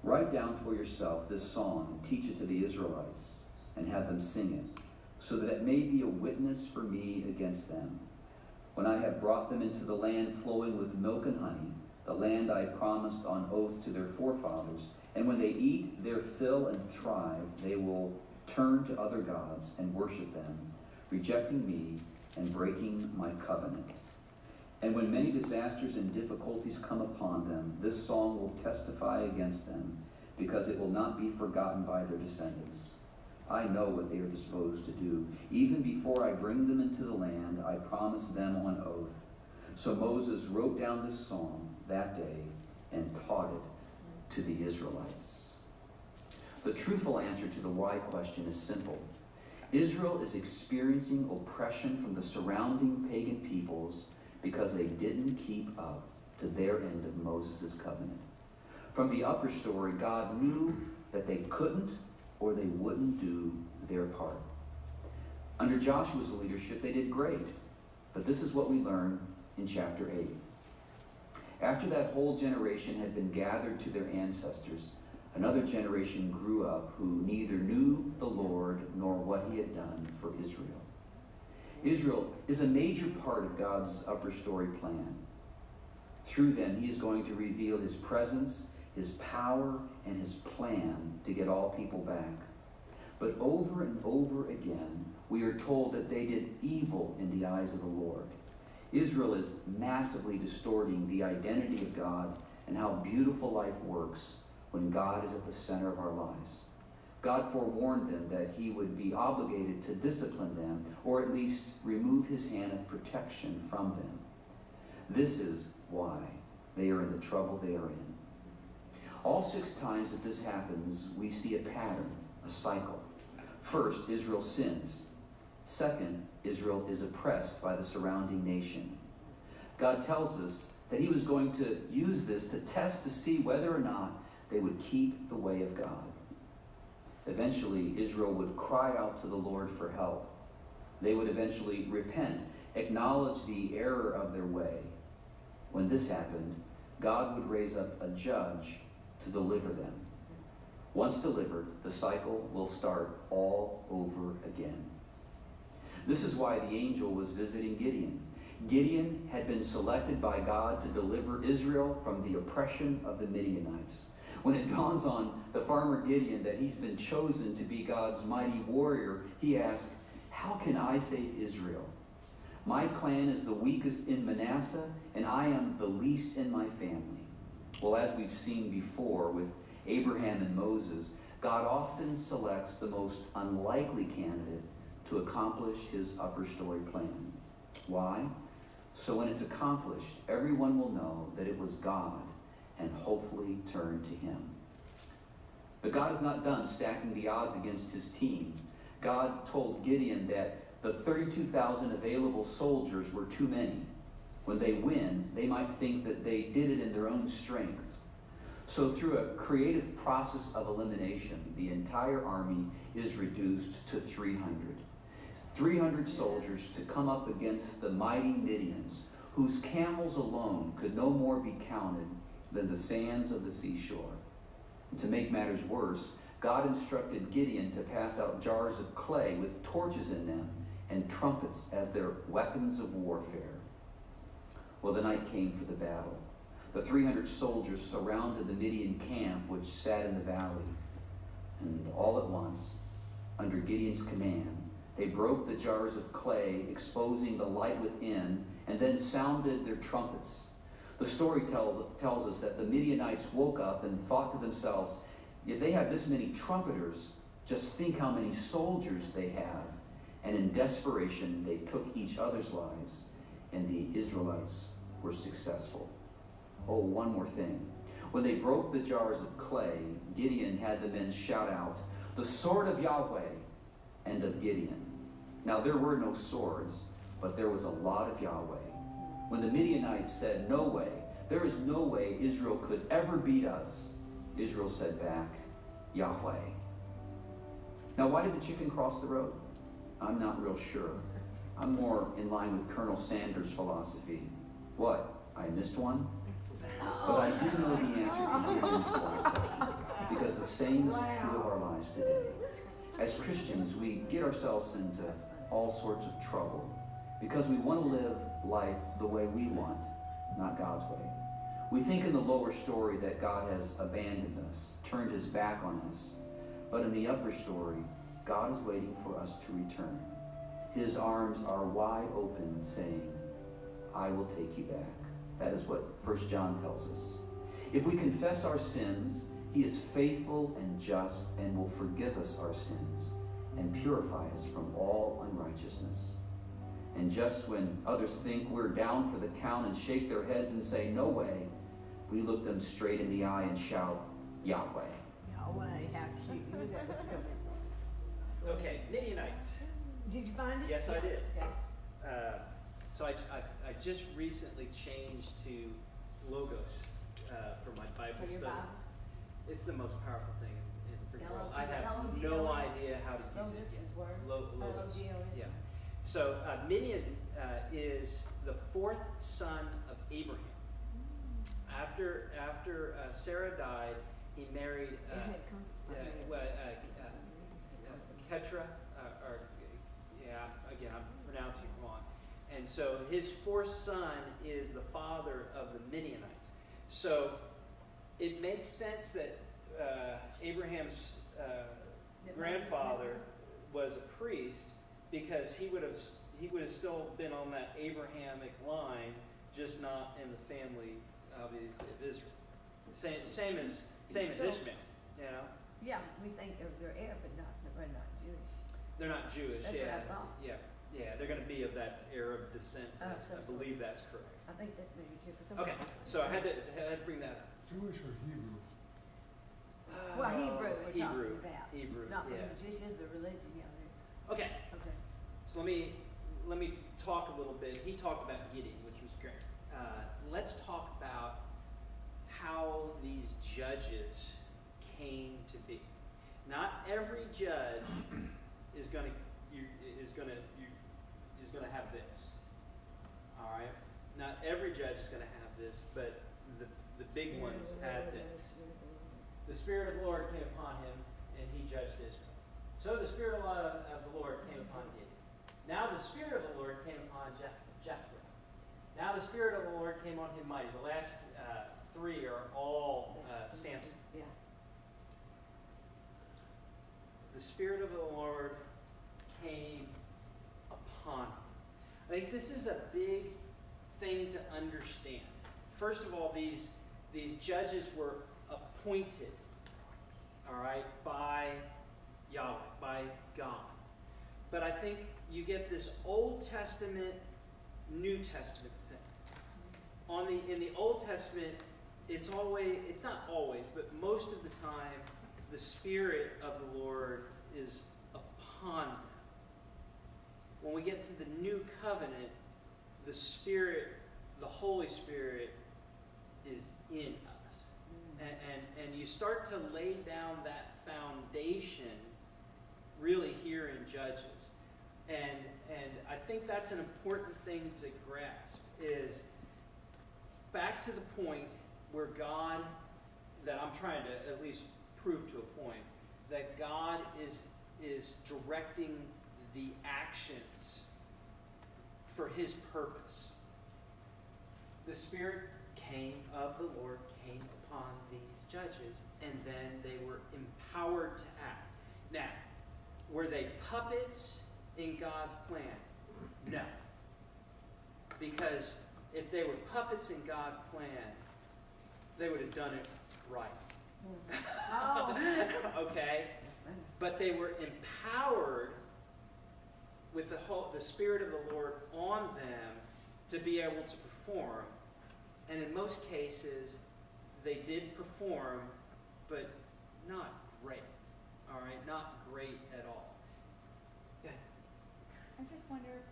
Write down for yourself this song and teach it to the Israelites and have them sing it, so that it may be a witness for me against them. When I have brought them into the land flowing with milk and honey, the land I promised on oath to their forefathers, and when they eat their fill and thrive, they will turn to other gods and worship them, rejecting me and breaking my covenant. And when many disasters and difficulties come upon them, this song will testify against them, because it will not be forgotten by their descendants. I know what they are disposed to do. Even before I bring them into the land, I promised them on oath. So Moses wrote down this song that day and taught it to the Israelites. The truthful answer to the why question is simple. Israel is experiencing oppression from the surrounding pagan peoples because they didn't keep up to their end of Moses' covenant. From the upper story, God knew that they couldn't or they wouldn't do their part. Under Joshua's leadership, they did great. But this is what we learn in chapter 8. After that whole generation had been gathered to their ancestors, another generation grew up who neither knew the Lord nor what he had done for Israel. Israel is a major part of God's upper story plan. Through them, he is going to reveal his presence, his power, and his plan to get all people back. But over and over again, we are told that they did evil in the eyes of the Lord. Israel is massively distorting the identity of God and how beautiful life works when God is at the center of our lives. God forewarned them that he would be obligated to discipline them, or at least remove his hand of protection from them. This is why they are in the trouble they are in. All 6 times that this happens, we see a pattern, a cycle. First, Israel sins. Second, Israel is oppressed by the surrounding nation. God tells us that he was going to use this to test to see whether or not they would keep the way of God. Eventually, Israel would cry out to the Lord for help. They would eventually repent, acknowledge the error of their way. When this happened, God would raise up a judge to deliver them. Once delivered, the cycle will start all over again. This is why the angel was visiting Gideon. Gideon had been selected by God to deliver Israel from the oppression of the Midianites. When it dawns on the farmer Gideon that he's been chosen to be God's mighty warrior, he asks, "How can I save Israel? My clan is the weakest in Manasseh, and I am the least in my family." Well, as we've seen before with Abraham and Moses, God often selects the most unlikely candidate to accomplish his upper story plan. Why? So when it's accomplished, everyone will know that it was God and hopefully turn to him. But God is not done stacking the odds against his team. God told Gideon that the 32,000 available soldiers were too many. When they win, they might think that they did it in their own strength. So through a creative process of elimination, the entire army is reduced to 300. 300 soldiers to come up against the mighty Midians, whose camels alone could no more be counted than the sands of the seashore. And to make matters worse, God instructed Gideon to pass out jars of clay with torches in them and trumpets as their weapons of warfare. Well, the night came for the battle. The 300 soldiers surrounded the Midian camp, which sat in the valley. And all at once, under Gideon's command, they broke the jars of clay, exposing the light within, and then sounded their trumpets. The story tells us that the Midianites woke up and thought to themselves, if they have this many trumpeters, just think how many soldiers they have. And in desperation, they took each other's lives, and the Israelites were successful. Oh, one more thing. When they broke the jars of clay, Gideon had the men shout out, "The sword of Yahweh and of Gideon." Now, there were no swords, but there was a lot of Yahweh. When the Midianites said, "No way, there is no way Israel could ever beat us," Israel said back, "Yahweh." Now, why did the chicken cross the road? I'm not real sure. I'm more in line with Colonel Sanders' philosophy. What, I missed one? But I do know the answer to Gideon's question, because the same is true of our lives today. As Christians, we get ourselves into all sorts of trouble because we want to live life the way we want, not God's way. We think in the lower story that God has abandoned us, turned his back on us. But in the upper story, God is waiting for us to return. His arms are wide open, saying, "I will take you back." That is what 1 John tells us. If we confess our sins, he is faithful and just and will forgive us our sins and purify us from all unrighteousness. And just when others think we're down for the count and shake their heads and say, "No way," we look them straight in the eye and shout, "Yahweh." Yahweh, how cute. You knew that was coming. Okay, Midianites. Did you find it? Yes, I did. Okay. So I just recently changed to Logos for my Bible For your study. Bible? It's the most powerful thing in the freaking world. I have L-O-G-O-S. no idea how to use Logos it yet. is word. Logos. L-O-G-O-S. Yeah. So Midian is the 4th son of Abraham. After Sarah died, he married Ketra, again, I'm pronouncing it wrong. And so his 4th son is the father of the Midianites. So it makes sense that Abraham's grandfather was a priest, because he would have he would have still been on that Abrahamic line, just not in the family, obviously, of Israel. Same as Ishmael, you know? Yeah, we think they're Arab, but we're not Jewish. They're not Jewish, That's yeah. what I thought. Yeah, they're going to be of that Arab descent. Oh, I believe that's correct. I think that's maybe true for some. Okay, so I had to bring that up. Jewish or Hebrew? Well, Hebrew we're Hebrew, talking about. Hebrew, Not yeah. because Jewish is the religion, yeah. Okay, Okay. so let me talk a little bit. He talked about Gideon, which was great. Let's talk about how these judges came to be. Not every judge is going to have this. All right. Not every judge is going to have this, but the big ones had this. The Spirit of the Lord came upon him, and he judged Israel. So the Spirit of the Lord came upon Gideon. Now the Spirit of the Lord came upon Jephthah. Now the Spirit of the Lord came on him mighty. The last three are all Samson. Yeah. The Spirit of the Lord came upon him. I think this is a big thing to understand. First of all, these judges were appointed, all right, by Yahweh, by God. But I think you get this Old Testament, New Testament thing. In the Old Testament, it's not always, but most of the time, the Spirit of the Lord is upon them. When we get to the New Covenant, the Spirit, the Holy Spirit, is in us. And you start to lay down that foundation really here in Judges. And I think that's an important thing to grasp, is back to the point where God, that I'm trying to at least prove to a point, that God is directing the actions for his purpose. The Spirit of the Lord came upon these judges, and then they were empowered to act. Now, were they puppets in God's plan? No. Because if they were puppets in God's plan, they would have done it right. Oh. Okay? But they were empowered with the Spirit of the Lord on them to be able to perform. And in most cases, they did perform, but not great. All right? Not great at all. Yeah. I just wonder,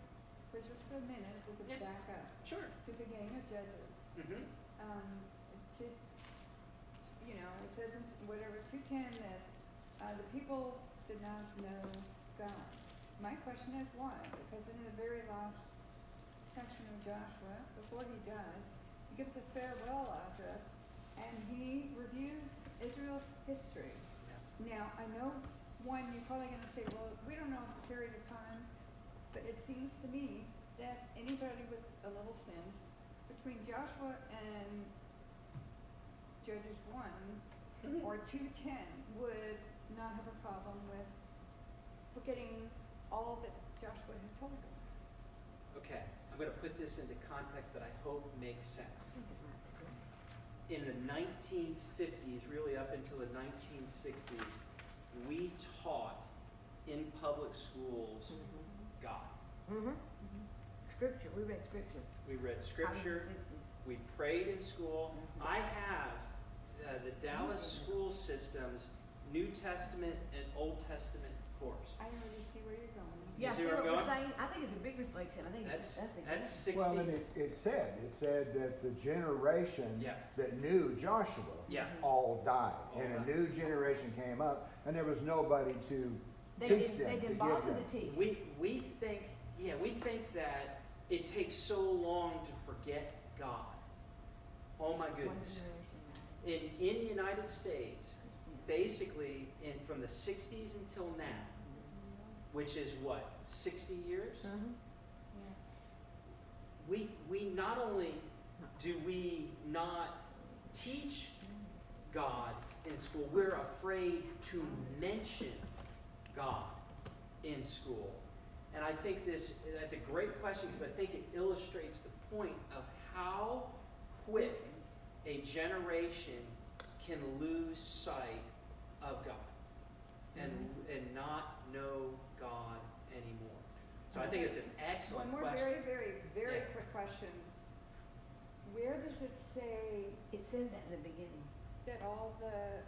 for just a minute, if we could Yeah. back up Sure. to the beginning of Judges. Mm-hmm. It says in whatever 2:10 that the people did not know God. My question is why? Because in the very last section of Joshua, before he does, he gives a farewell address and he reviews Israel's history. Yeah. Now, I know, one, you're probably going to say, well, we don't know the period of time, but it seems to me that anybody with a little sense between Joshua and Judges 1 or 2:10 would not have a problem with forgetting all that Joshua had told them. Okay. I'm going to put this into context that I hope makes sense. In the 1950s, really up until the 1960s, we taught in public schools God. Mm-hmm. Scripture. We read Scripture. We read Scripture. We prayed in school. I have the Dallas school system's New Testament and Old Testament course. I already see where you're going. Yeah, see see where what I'm we're going? saying? I think it's a big reflection. I think that's That's 60. Well, and it said that the generation Yeah. that knew Joshua Yeah. all died. All And died. a new generation came up, and there was nobody to They teach them, didn't to give bother them. to teach. We think that it takes so long to forget God. Oh my One goodness. generation. In the United States, basically from the 60s until now, which is what, 60 years? Mm-hmm. We not only do we not teach God in school, we're afraid to mention God in school. And I think that's a great question because I think it illustrates the point of how quick a generation can lose sight of God and not know God anymore. So I think it's an excellent One more question. very quick question. Where does it say It says that in the beginning. that all the,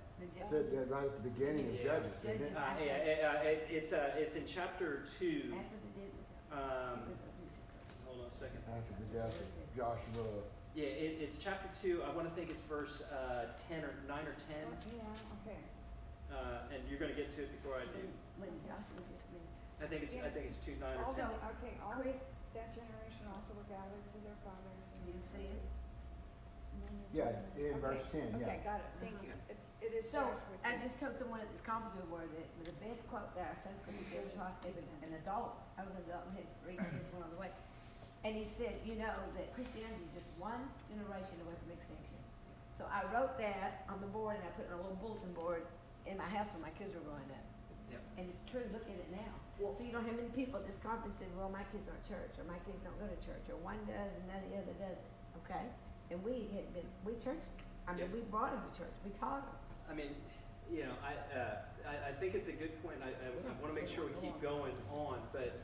Said that right at the beginning of Yeah. Judges, didn't it? It's in chapter 2. After the dead. Hold on a second. After the death of Joshua. Yeah, it's chapter 2. I want to think it's verse 10 or 9 or 10. yeah, okay. And you're going to get to it before I do. When Joshua dismissed. I think it's 2, 9 or 10. Also, okay, all that generation also were gathered to their fathers. Do you see it? Yeah, in verse 10, yeah. Okay, got it, thank you. It is So, Joshua. I just told someone at this conference we were that the best quote that our Sunday school teacher ever taught as an adult, I was an adult and had 3 kids one on the way, and he said, you know, that Christianity is just one generation away from extinction. So I wrote that on the board and I put it on a little bulletin board in my house when my kids were growing up. Yep. And it's true, look at it now. So you know how many people at this conference said, well, my kids aren't church, or my kids don't go to church, or one does and the other doesn't, okay? And we churched, Yep. we brought them to church, we taught them. I mean, you know, I think it's a good point. I want to make sure we keep going on, but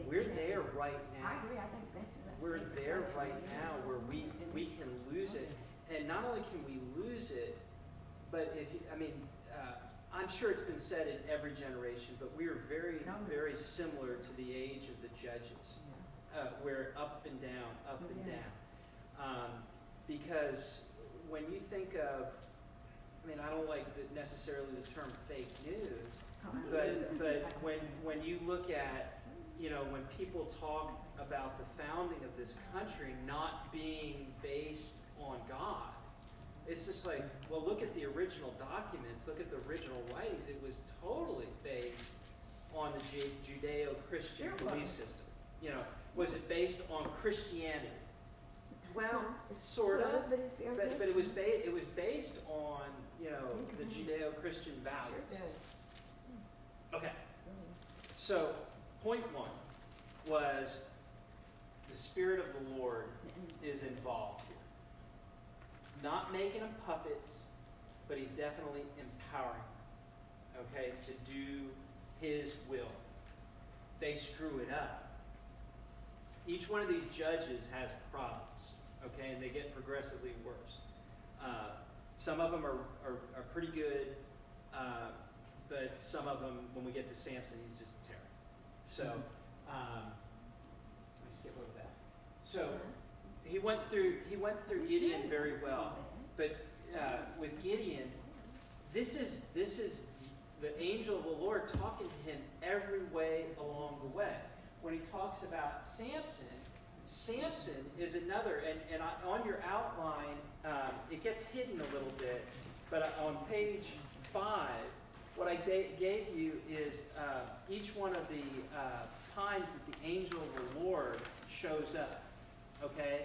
we're there right now. I agree, I think that's just. We're there right now where we can lose it. And not only can we lose it, but I'm sure it's been said in every generation, but we are very, very similar to the age of the judges. We're up and down, up and down. Because when you think of, I don't like necessarily the term fake news, but when you look at, when people talk about the founding of this country not being based on God, it's just like, well, look at the original documents, look at the original writings. It was totally based on the Judeo-Christian belief system. Was it based on Christianity? Well, sort of, but it was based on the Judeo-Christian values. Okay. So point 1 was the Spirit of the Lord is involved here. Not making them puppets, but He's definitely empowering them, okay, to do His will. They screw it up. Each one of these judges has problems. Okay, and they get progressively worse. Some of them are pretty good, but some of them, when we get to Samson, he's just terrible. So, let me skip over that. So, he went through Gideon very well, but with Gideon, this is the angel of the Lord talking to him every way along the way. When he talks about Samson is another, and on your outline, it gets hidden a little bit, but on page 5, what I gave you is each one of the times that the angel of the Lord shows up, okay?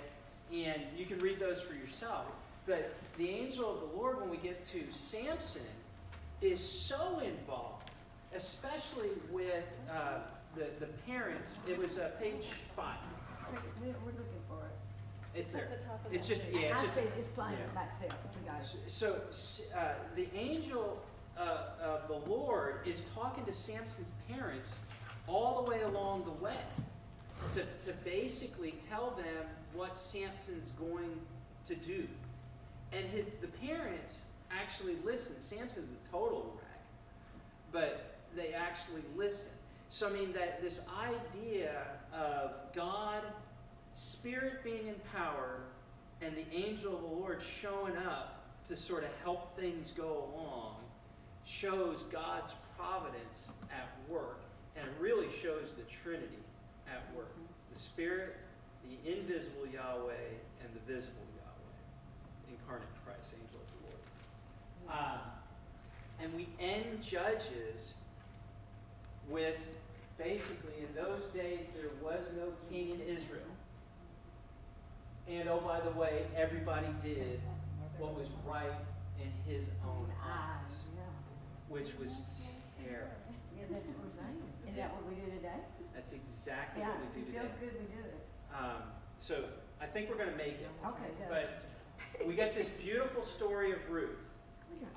And you can read those for yourself. But the angel of the Lord, when we get to Samson, is so involved, especially with the parents. It was page 5. We're looking for it. It's there. At the top of It's that just, page. yeah, it's I just. say just plain by itself, we got it. So the angel of the Lord is talking to Samson's parents all the way along the way to basically tell them what Samson's going to do. And the parents actually listen. Samson's a total wreck, but they actually listen. So that this idea of God, Spirit being in power, and the angel of the Lord showing up to sort of help things go along shows God's providence at work, and really shows the Trinity at work. The Spirit, the invisible Yahweh, and the visible Yahweh. Incarnate Christ, angel of the Lord. And we end Judges with, basically, in those days there was no king in Israel. And oh, by the way, everybody did what was right in his own eyes, which was terrible. Yeah, that's what we're saying. Isn't that what we do today? That's exactly Yeah, what we do it today. feels good, we do it. So I think we're going to make it. Okay, good. But we get this beautiful story of Ruth.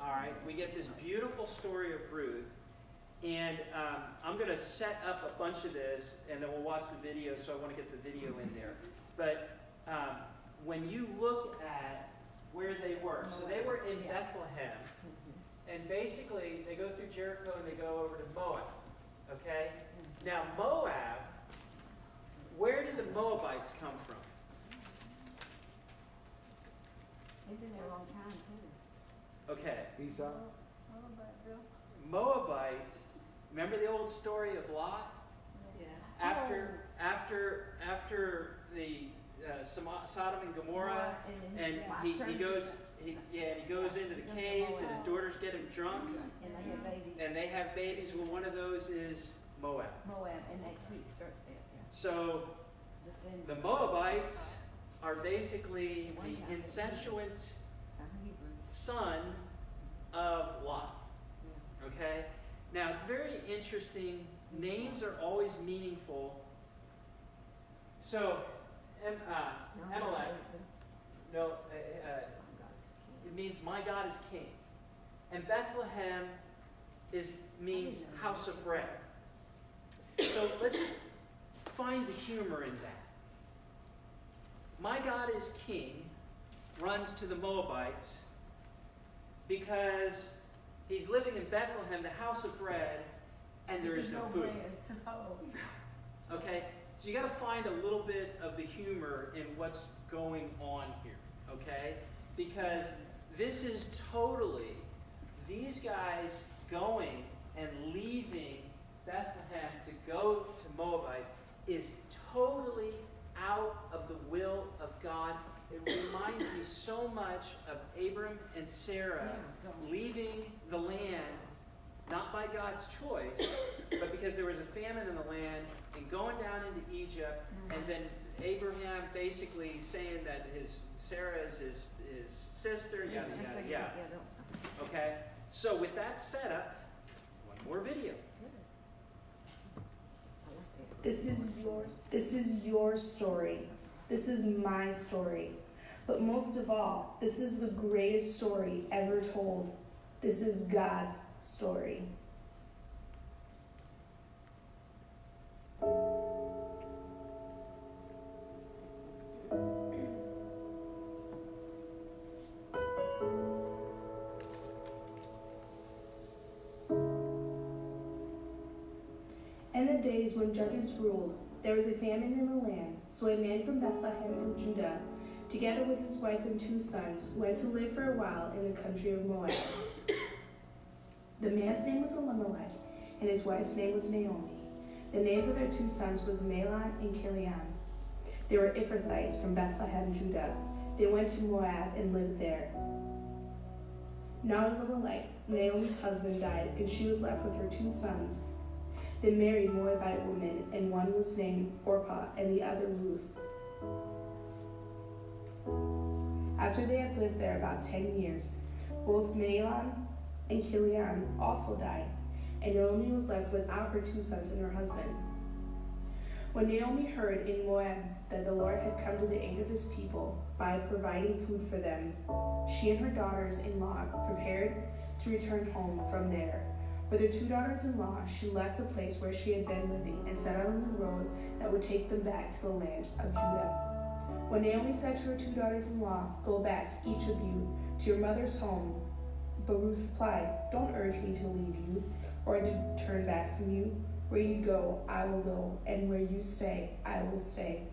All right, we get this beautiful story of Ruth. And I'm going to set up a bunch of this, and then we'll watch the video, so I want to get the video in there. But when you look at where they were, so they were in Bethlehem, and basically they go through Jericho and they go over to Moab. Okay? Now, Moab, where did the Moabites come from? They've been there a long time, too. Okay. Esau? Oh, but Bill? Moabites, remember the old story of Lot? Yeah. After the Sodom and Gomorrah, and he goes into the caves, and his daughters get him drunk, And they have babies. and they have babies. Well, one of those is Moab. Moab, and that sweet starts there, yeah. So Descendants. the Moabites are basically the incestuous Hebrews. son of Lot. Okay? Now, it's very interesting. Names are always meaningful. So, Amalek, no, it means my God is king. And Bethlehem means house of bread. So let's just find the humor in that. My God is king runs to the Moabites because he's living in Bethlehem, the house of bread, and there is no food. Okay? So you got to find a little bit of the humor in what's going on here. Okay? Because this is totally, these guys going and leaving Bethlehem to go to Moabite is totally out of the will of God. It reminds me so much of Abram and Sarah leaving the land, not by God's choice, but because there was a famine in the land, and going down into Egypt, and then Abraham basically saying that Sarah is his sister, yada, yada, yada. Okay? So with that setup, one more video. This is your story. This is my story. But most of all, this is the greatest story ever told. This is God's story. In the days when judges ruled, there was a famine in the land, so a man from Bethlehem in Judah, together with his wife and 2 sons, went to live for a while in the country of Moab. The man's name was Elimelech, and his wife's name was Naomi. The names of their 2 sons was Mahlon and Chilion. They were Ephrathites from Bethlehem, Judah. They went to Moab and lived there. Now Elimelech, Naomi's husband, died, and she was left with her 2 sons. They married Moabite women, and one was named Orpah and the other Ruth. After they had lived there about 10 years, both Mahlon and Chilion also died, and Naomi was left without her 2 sons and her husband. When Naomi heard in Moab that the Lord had come to the aid of his people by providing food for them, she and her daughters-in-law prepared to return home from there. With her 2 daughters-in-law, she left the place where she had been living and set out on the road that would take them back to the land of Judah. When Naomi said to her 2 daughters-in-law, "Go back, each of you, to your mother's home," but Ruth replied, "Don't urge me to leave you or to turn back from you. Where you go, I will go, and where you stay, I will stay.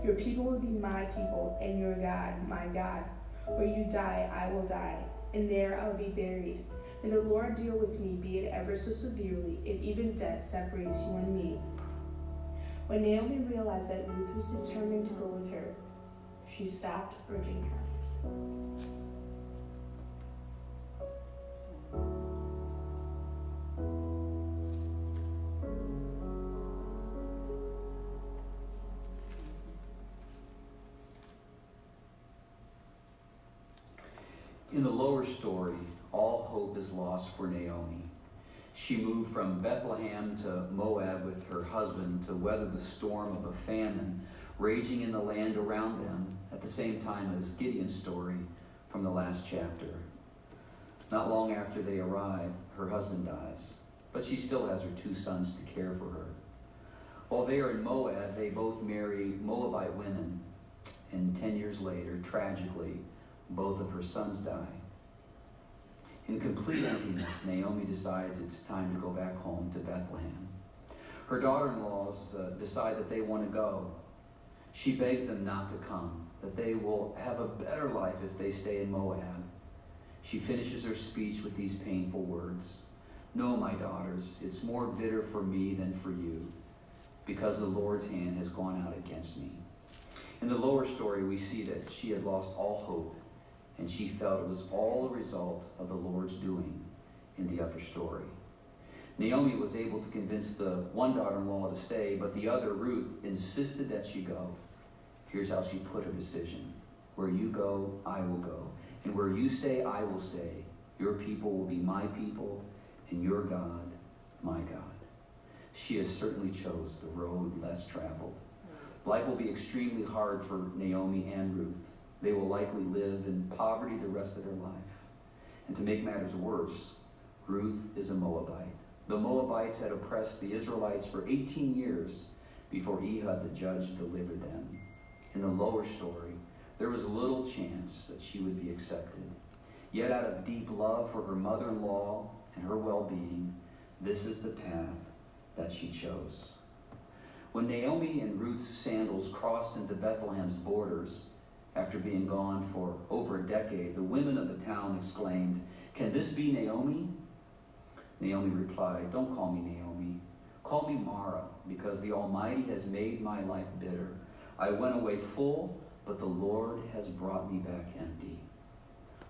Your people will be my people, and your God, my God. Where you die, I will die, and there I will be buried. May the Lord deal with me, be it ever so severely, if even death separates you and me." When Naomi realized that Ruth was determined to go with her, she stopped urging her. In the lower story, all hope is lost for Naomi. She moved from Bethlehem to Moab with her husband to weather the storm of a famine raging in the land around them at the same time as Gideon's story from the last chapter. Not long after they arrive, her husband dies, but she still has her 2 sons to care for her. While they are in Moab, they both marry Moabite women, and 10 years later, tragically, both of her sons die. In complete emptiness, Naomi decides it's time to go back home to Bethlehem. Her daughter-in-laws decide that they want to go. She begs them not to come, that they will have a better life if they stay in Moab. She finishes her speech with these painful words. "No, my daughters, it's more bitter for me than for you, because the Lord's hand has gone out against me." In the lower story, we see that she had lost all hope, and she felt it was all a result of the Lord's doing in the upper story. Naomi was able to convince the one daughter-in-law to stay, but the other, Ruth, insisted that she go. Here's how she put her decision. "Where you go, I will go. And where you stay, I will stay. Your people will be my people, and your God, my God." She has certainly chose the road less traveled. Life will be extremely hard for Naomi and Ruth. They will likely live in poverty the rest of their life. And to make matters worse, Ruth is a Moabite. The Moabites had oppressed the Israelites for 18 years before Ehud the judge delivered them. In the lower story, there was little chance that she would be accepted. Yet out of deep love for her mother-in-law and her well-being, this is the path that she chose. When Naomi and Ruth's sandals crossed into Bethlehem's borders, after being gone for over a decade, the women of the town exclaimed, "Can this be Naomi?" Naomi replied, "Don't call me Naomi. Call me Mara, because the Almighty has made my life bitter. I went away full, but the Lord has brought me back empty."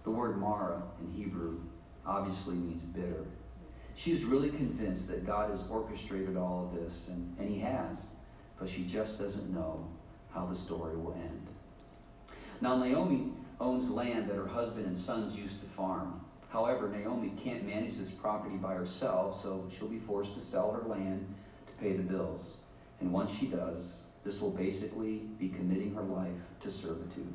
The word Mara in Hebrew obviously means bitter. She is really convinced that God has orchestrated all of this, and he has, but she just doesn't know how the story will end. Now, Naomi owns land that her husband and sons used to farm. However, Naomi can't manage this property by herself, so she'll be forced to sell her land to pay the bills. And once she does, this will basically be committing her life to servitude.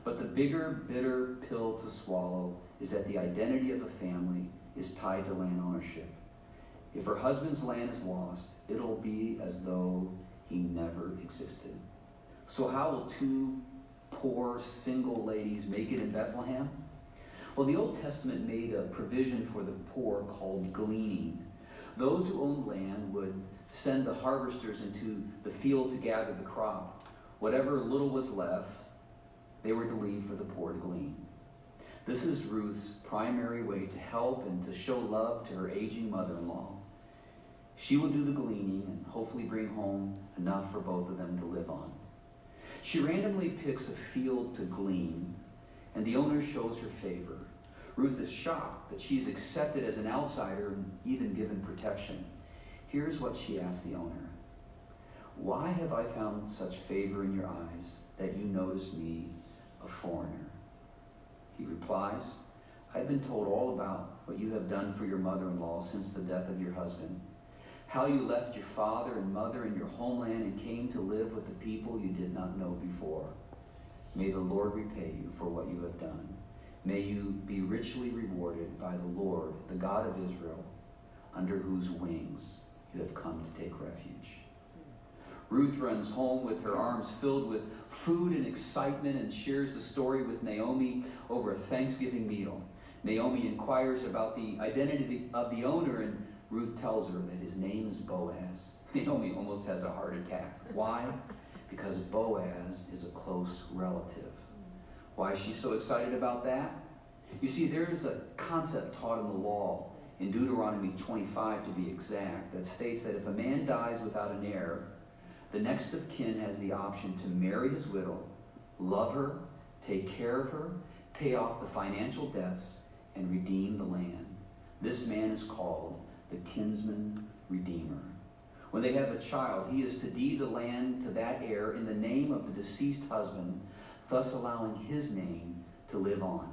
But the bigger, bitter pill to swallow is that the identity of a family is tied to land ownership. If her husband's land is lost, it'll be as though he never existed. So how will 2 poor single ladies make it in Bethlehem? Well, the Old Testament made a provision for the poor called gleaning. Those who owned land would send the harvesters into the field to gather the crop. Whatever little was left, they were to leave for the poor to glean. This is Ruth's primary way to help and to show love to her aging mother-in-law. She will do the gleaning and hopefully bring home enough for both of them to live on. She randomly picks a field to glean, and the owner shows her favor. Ruth is shocked that she's accepted as an outsider and even given protection. Here's what she asked the owner. "Why have I found such favor in your eyes that you notice me, a foreigner?" He replies, "I've been told all about what you have done for your mother-in-law since the death of your husband, how you left your father and mother in your homeland and came to live with the people you did not know before. May the Lord repay you for what you have done. May you be richly rewarded by the Lord, the God of Israel, under whose wings you have come to take refuge." Ruth runs home with her arms filled with food and excitement and shares the story with Naomi over a Thanksgiving meal. Naomi inquires about the identity of the owner, and Ruth tells her that his name is Boaz. Naomi almost has a heart attack. Why? Because Boaz is a close relative. Why is she so excited about that? You see, there is a concept taught in the law, in Deuteronomy 25 to be exact, that states that if a man dies without an heir, the next of kin has the option to marry his widow, love her, take care of her, pay off the financial debts, and redeem the land. This man is called the kinsman redeemer. When they have a child, he is to deed the land to that heir in the name of the deceased husband, thus allowing his name to live on.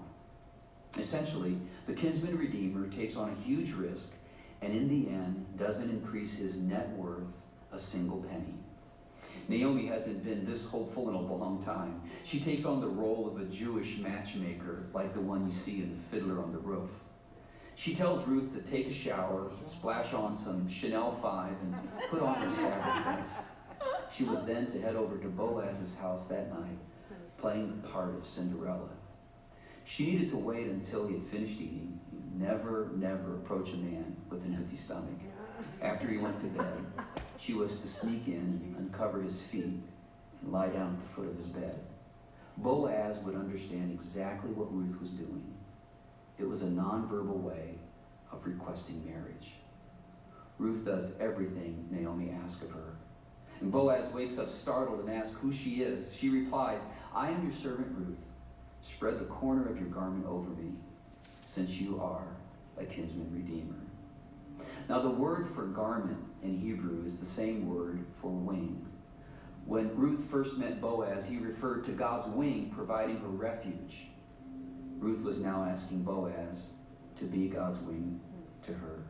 Essentially, the kinsman redeemer takes on a huge risk and in the end doesn't increase his net worth a single penny. Naomi hasn't been this hopeful in a long time. She takes on the role of a Jewish matchmaker like the one you see in Fiddler on the Roof. She tells Ruth to take a shower, splash on some Chanel 5, and put on her Sabbath best. She was then to head over to Boaz's house that night, playing the part of Cinderella. She needed to wait until he had finished eating. Never approach a man with an empty stomach. After he went to bed, she was to sneak in, uncover his feet, and lie down at the foot of his bed. Boaz would understand exactly what Ruth was doing. It was a nonverbal way of requesting marriage. Ruth does everything Naomi asks of her. And Boaz wakes up startled and asks who she is. She replies, "I am your servant Ruth. Spread the corner of your garment over me, since you are a kinsman redeemer." Now the word for garment in Hebrew is the same word for wing. When Ruth first met Boaz, he referred to God's wing providing her refuge. Ruth was now asking Boaz to be God's wing to her,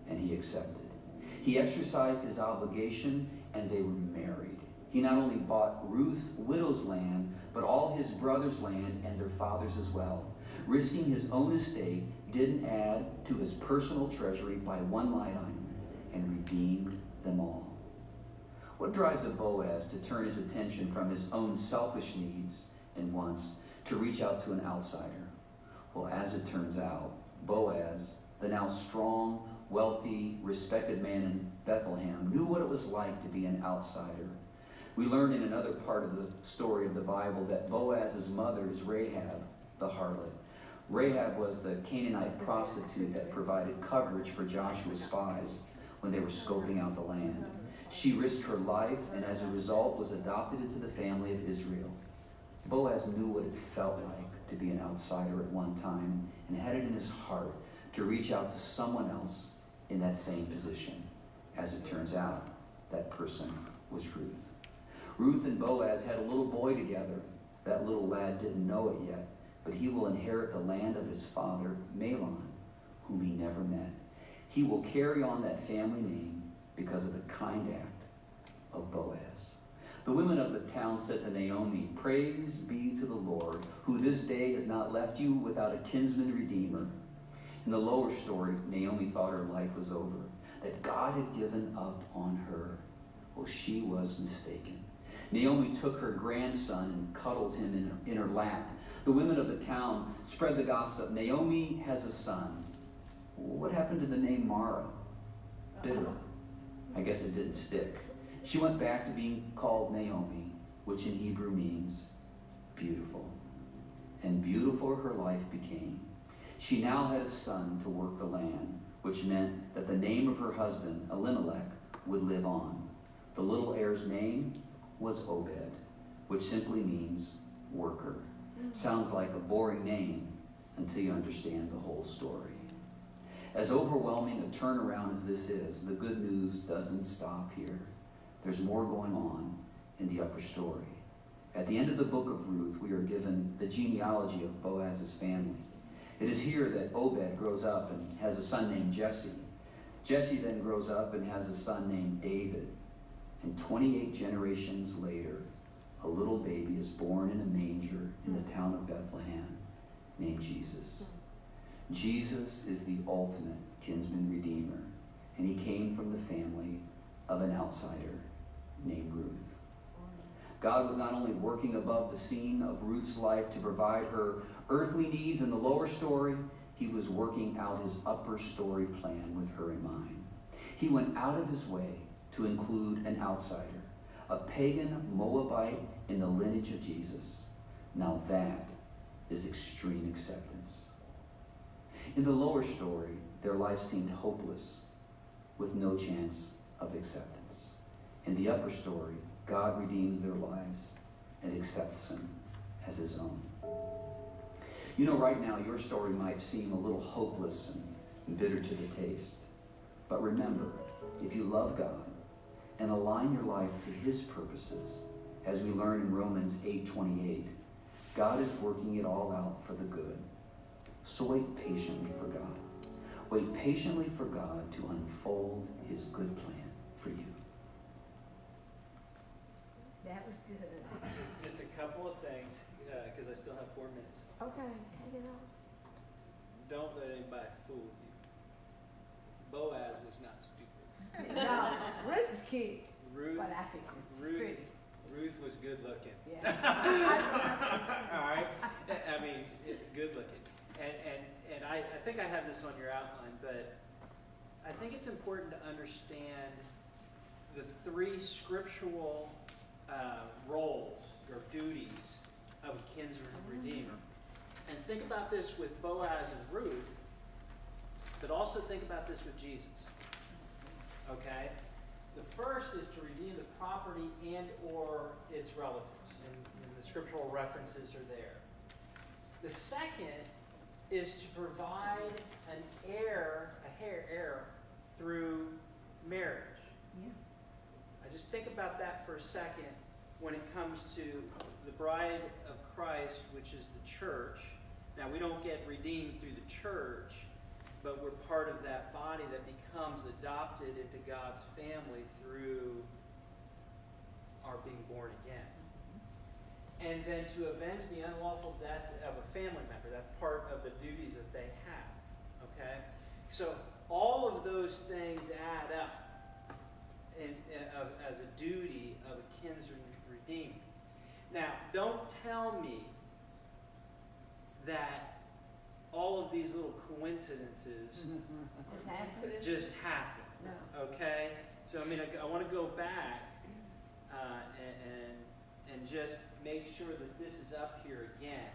and he accepted. He exercised his obligation, and they were married. He not only bought Ruth's widow's land, but all his brother's land and their father's as well. Risking his own estate, didn't add to his personal treasury by one line item, and redeemed them all. What drives a Boaz to turn his attention from his own selfish needs and wants to reach out to an outsider? Well, as it turns out, Boaz, the now strong, wealthy, respected man in Bethlehem, knew what it was like to be an outsider. We learn in another part of the story of the Bible that Boaz's mother is Rahab, the harlot. Rahab was the Canaanite prostitute that provided coverage for Joshua's spies when they were scoping out the land. She risked her life and as a result was adopted into the family of Israel. Boaz knew what it felt like to be an outsider at one time and had it in his heart to reach out to someone else in that same position. As it turns out, that person was Ruth. Ruth and Boaz had a little boy together. That little lad didn't know it yet, but he will inherit the land of his father, Mahlon, whom he never met. He will carry on that family name because of the kind act of Boaz. The women of the town said to Naomi, "Praise be to the Lord, who this day has not left you without a kinsman redeemer." In the lower story, Naomi thought her life was over, that God had given up on her. Well, she was mistaken. Naomi took her grandson and cuddles him in her lap. The women of the town spread the gossip. Naomi has a son. What happened to the name Mara? Bitter. I guess it didn't stick. She went back to being called Naomi, which in Hebrew means beautiful. And beautiful her life became. She now had a son to work the land, which meant that the name of her husband, Elimelech, would live on. The little heir's name was Obed, which simply means worker. Sounds like a boring name until you understand the whole story. As overwhelming a turnaround as this is, the good news doesn't stop here. There's more going on in the upper story. At the end of the book of Ruth, we are given the genealogy of Boaz's family. It is here that Obed grows up and has a son named Jesse. Jesse then grows up and has a son named David. And 28 generations later, a little baby is born in a manger in the town of Bethlehem named Jesus. Jesus is the ultimate kinsman redeemer, and he came from the family of an outsider named Ruth. God was not only working above the scene of Ruth's life to provide her earthly needs in the lower story, he was working out his upper story plan with her in mind. He went out of his way to include an outsider, a pagan Moabite in the lineage of Jesus. Now that is extreme acceptance. In the lower story, their life seemed hopeless, with no chance of acceptance. In the upper story, God redeems their lives and accepts them as his own. You know, right now, your story might seem a little hopeless and bitter to the taste. But remember, if you love God and align your life to his purposes, as we learn in Romans 8:28, God is working it all out for the good. So wait patiently for God. Wait patiently for God to unfold his good plan for you. That was good. Just a couple of things, because I still have 4 minutes. Okay, take it on. Don't let anybody fool you. Boaz was not stupid. No, Ruth was cute. Ruth, But I think it was Ruth, pretty. Ruth was good looking. Yeah. All right. I mean, good looking. And I think I have this on your outline, but I think it's important to understand the 3 scriptural roles or duties of a kinsman redeemer. And think about this with Boaz and Ruth, but also think about this with Jesus. Okay? The first is to redeem the property and or its relatives, and the scriptural references are there. The second is to provide an heir through marriage. Yeah. I just think about that for a second when it comes to the bride of Christ, which is the church. Now, we don't get redeemed through the church, but we're part of that body that becomes adopted into God's family through our being born again. And then to avenge the unlawful death of a family member. That's part of the duties that they have. Okay? So all of those things add up as a duty of a kinsman redeemer. Now, don't tell me that all of these little coincidences Just happened. just happen. No. Okay? So, I mean, I want to go back and just make sure that this is up here again.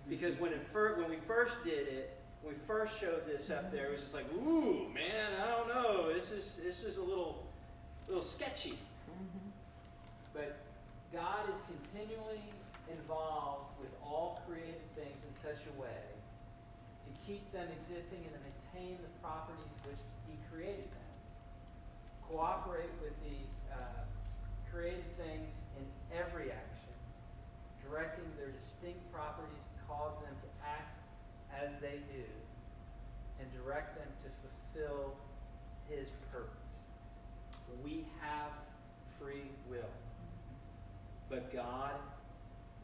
Because when we first did it, when we first showed this up there, it was just like, ooh, man, I don't know. This is a little sketchy. But God is continually involved with all created things in such a way to keep them existing and to maintain the properties which he created them. Cooperate with the created things in every action, directing their distinct properties to cause them to act as they do, and direct them to fulfill his purpose. We have free will, but God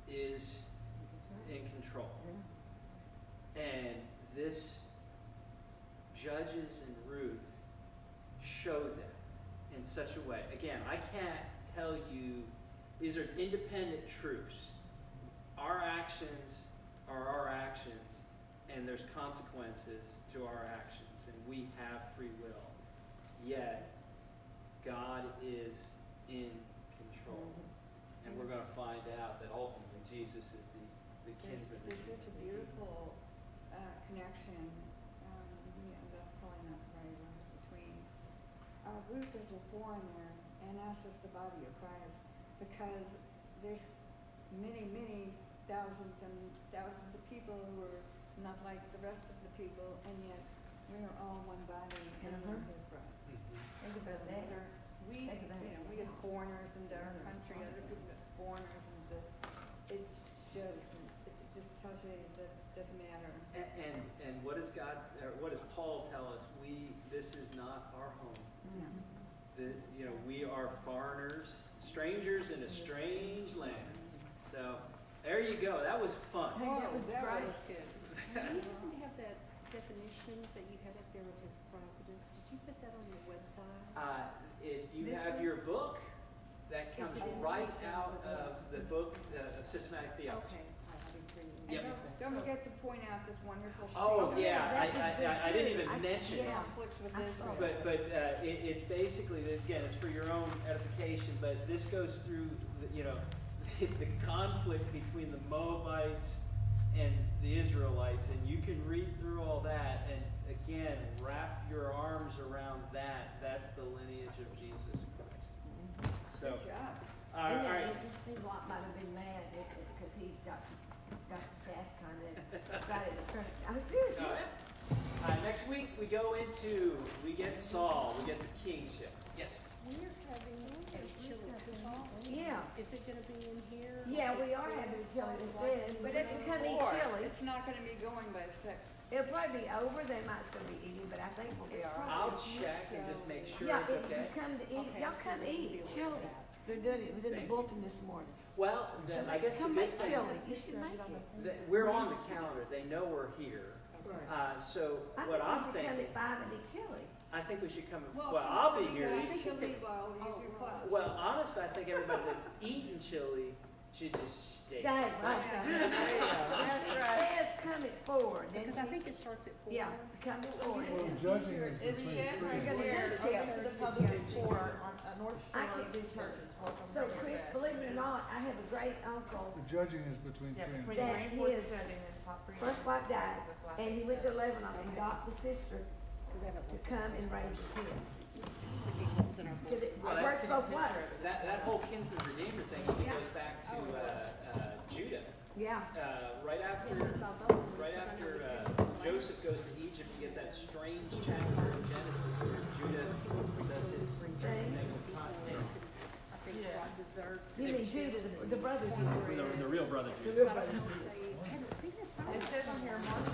is in control. And this Judges and Ruth show that in such a way. Again, I can't tell you, these are independent truths. Our actions are our actions, and there's consequences to our actions, and we have free will. Yet, God is in control. And we're going to find out that ultimately Jesus is the kinsman. There's such a beautiful connection, that's probably not the right one, between Ruth as a foreigner and us as the body of Christ, because there's many, many thousands and thousands of people who are not like the rest of the people, and yet we are all one body and we're his bride. Think about that. We have foreigners into our country, other people have foreigners, and it's just tells you that it doesn't matter. And what does what does Paul tell us? This is not our home. We are foreigners, strangers in a strange land. So there you go. That was fun. That was great. good. Do you even have that definition that you had up there of his providence? Did you put that on your website? If you This have one? your book, that comes Is it in right the out of the book of Systematic Theology. Okay, I didn't bring it. Yep. Don't forget to point out this wonderful shape. Oh yeah, that was good I didn't too. even mention it. Conflicts with I Israel. saw But it's basically, again, it's for your own edification. But this goes through the conflict between the Moabites and the Israelites, and you can read through all that and again wrap your arms around that. That's the lineage of Jesus Christ. So, Good job. all And right. then Steve Watt might have been mad because he got the shaft kind of decided to turn it. I was good. All right. Next week we get Saul, we get the kingship. Yes. We're having a chili cook-off. Yeah. Is it gonna be in here? Yeah, we are having chili instead, but it's become eat chili. It's it's not gonna be going by 6. It'll probably be over, they might still be eating, but I think we'll be all right. I'll check and just make sure Yeah, it's if you okay. come to eat, Okay, y'all so come we'll eat, deal with chili. that. They're doing it, it was in the Thank you. bulletin this morning. Well, then I guess the Come good make thing, chili, you should make it. that we're on the calendar, they know we're here. So I what I'm think we should come thinking, at 5 and eat chili. I think we should come, Well, well, so I'll be but here I eating think chili. it's while you do class. Well, honestly, I think everybody that's eating chili should just stay. Dang, right. Now, she says come at 4, then Because I she, think it starts at 4. yeah, come at 4. Well, judging is It between says three right and four. here, Good open to the public at 4 on North I Shore can't do Churches. church. So Chris, believe it or not, I have a great uncle The judging is between three and four. that his first wife died, and he went to Lebanon and got the sister to come and raise the kids. Cause it Well, that- works both ways. That whole kinsman redeemer thing even Yeah. goes back to Judah. Yeah. Right after Joseph goes to Egypt, you get that strange chapter in Genesis where Judah does his thing with continent. I think God deserves. You mean Judah, the brother Judah. The real brother The Judah. real brother. Hasn't seen his son. It says on here, March